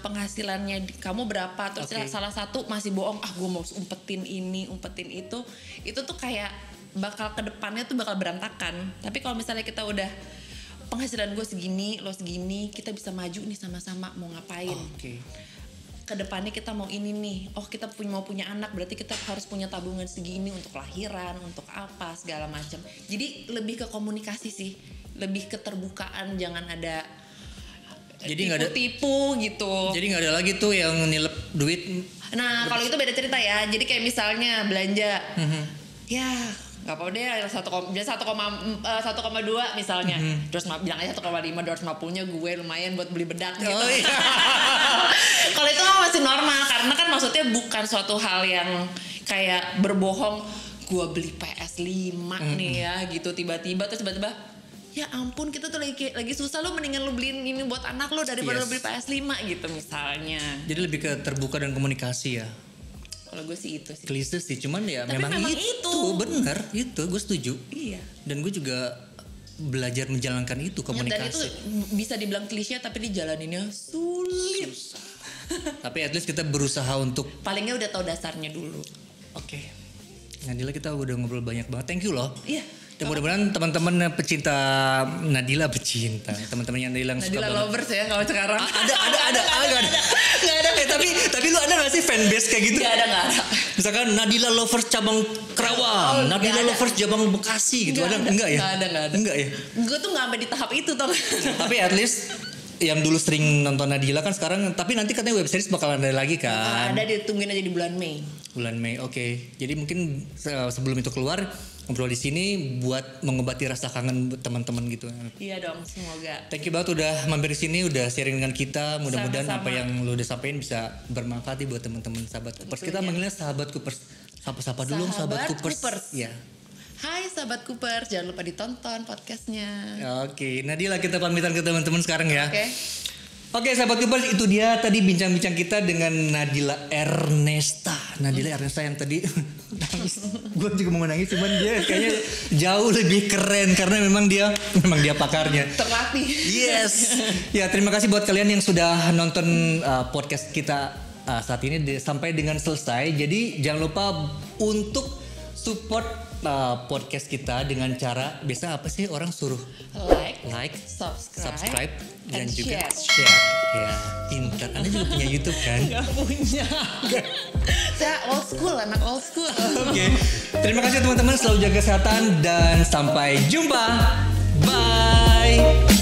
penghasilannya kamu berapa terus salah satu masih bohong gue mau umpetin ini umpetin itu tuh kayak bakal kedepannya tuh bakal berantakan. Tapi kalau misalnya kita udah penghasilan gue segini lo segini kita bisa maju nih sama-sama mau ngapain. Kedepannya kita mau ini nih kita mau punya anak berarti kita harus punya tabungan segini untuk lahiran untuk apa segala macam. Jadi lebih ke komunikasi sih, lebih keterbukaan, jangan ada jadi nggak ada tipu gitu. Jadi nggak ada lagi tuh yang nilep duit. Nah kalau itu beda cerita ya. Jadi kayak misalnya belanja, ya nggak apa-apa deh 1,2 misalnya. Terus bilang aja 1,5 250-nya gue lumayan buat beli bedak gitu. Kalau itu masih normal karena kan maksudnya bukan suatu hal yang kayak berbohong. Gue beli PS5 nih ya gitu tiba-tiba ya ampun kita tuh lagi susah lo mendingan lo beliin ini buat anak lo daripada lo beli PS5 gitu misalnya. Jadi lebih ke terbuka dan komunikasi ya. Kalau gue sih itu sih. Klise sih cuman ya tapi memang itu benar itu gue setuju. Iya. Dan gue juga belajar menjalankan itu Dan itu komunikasi. bisa dibilang klise tapi dijalaninnya sulit. Tapi at least kita berusaha untuk Palingnya udah tahu dasarnya dulu. oke. Nadila, kita udah ngobrol banyak banget. Thank you loh. Iya. Dan mudah-mudahan teman-teman pecinta Nadila teman-teman yang Nadila yang suka Nadila banget. lovers ya kalau sekarang. Nggak ada. Tapi lu ada nggak sih fanbase kayak gitu? Nggak ada. Misalkan Nadila lovers cabang Kerawang, Oh, Nadila nggak ada. lovers cabang Bekasi gitu. Nggak ada. Enggak ya? Nggak ada. Enggak ya? Gue tuh nggak sampai di tahap itu tau. Tapi at least yang dulu sering nonton Nadila kan sekarang, tapi nanti katanya web series bakalan ada lagi kan? Ada, ditungguin aja di bulan Mei. Bulan Mei, oke. Jadi mungkin sebelum itu keluar ngobrol di sini buat mengobati rasa kangen teman-teman gitu. Iya dong, semoga. Thank you banget udah mampir di sini, udah sharing dengan kita. Mudah-mudahan Sama-sama. apa yang lu udah sampaikan bisa bermanfaat nih buat teman-teman sahabat Coopers. Kita manggilnya sahabat Coopers. Sapa-sapa dulu sahabat Coopers. Ya. Hai sahabat Cooper, jangan lupa ditonton podcastnya. Oke, Nadila, kita pamitan ke teman-teman sekarang ya. Oke. Oke, sahabat Coopers, itu dia tadi bincang-bincang kita dengan Nadila Ernesta. Nadila Ernesta yang tadi nangis. Gue juga mau nangis, cuman dia kayaknya jauh lebih keren karena memang dia pakarnya. Terlatih. Yes. Ya, terima kasih buat kalian yang sudah nonton podcast kita saat ini sampai dengan selesai. Jadi jangan lupa untuk support podcast kita dengan cara, biasa apa sih orang suruh like, subscribe dan and juga share. Ya, pintar. Anda juga punya YouTube kan? Gak punya. Saya anak old school. Oke. Terima kasih teman-teman, selalu jaga kesehatan dan sampai jumpa. Bye.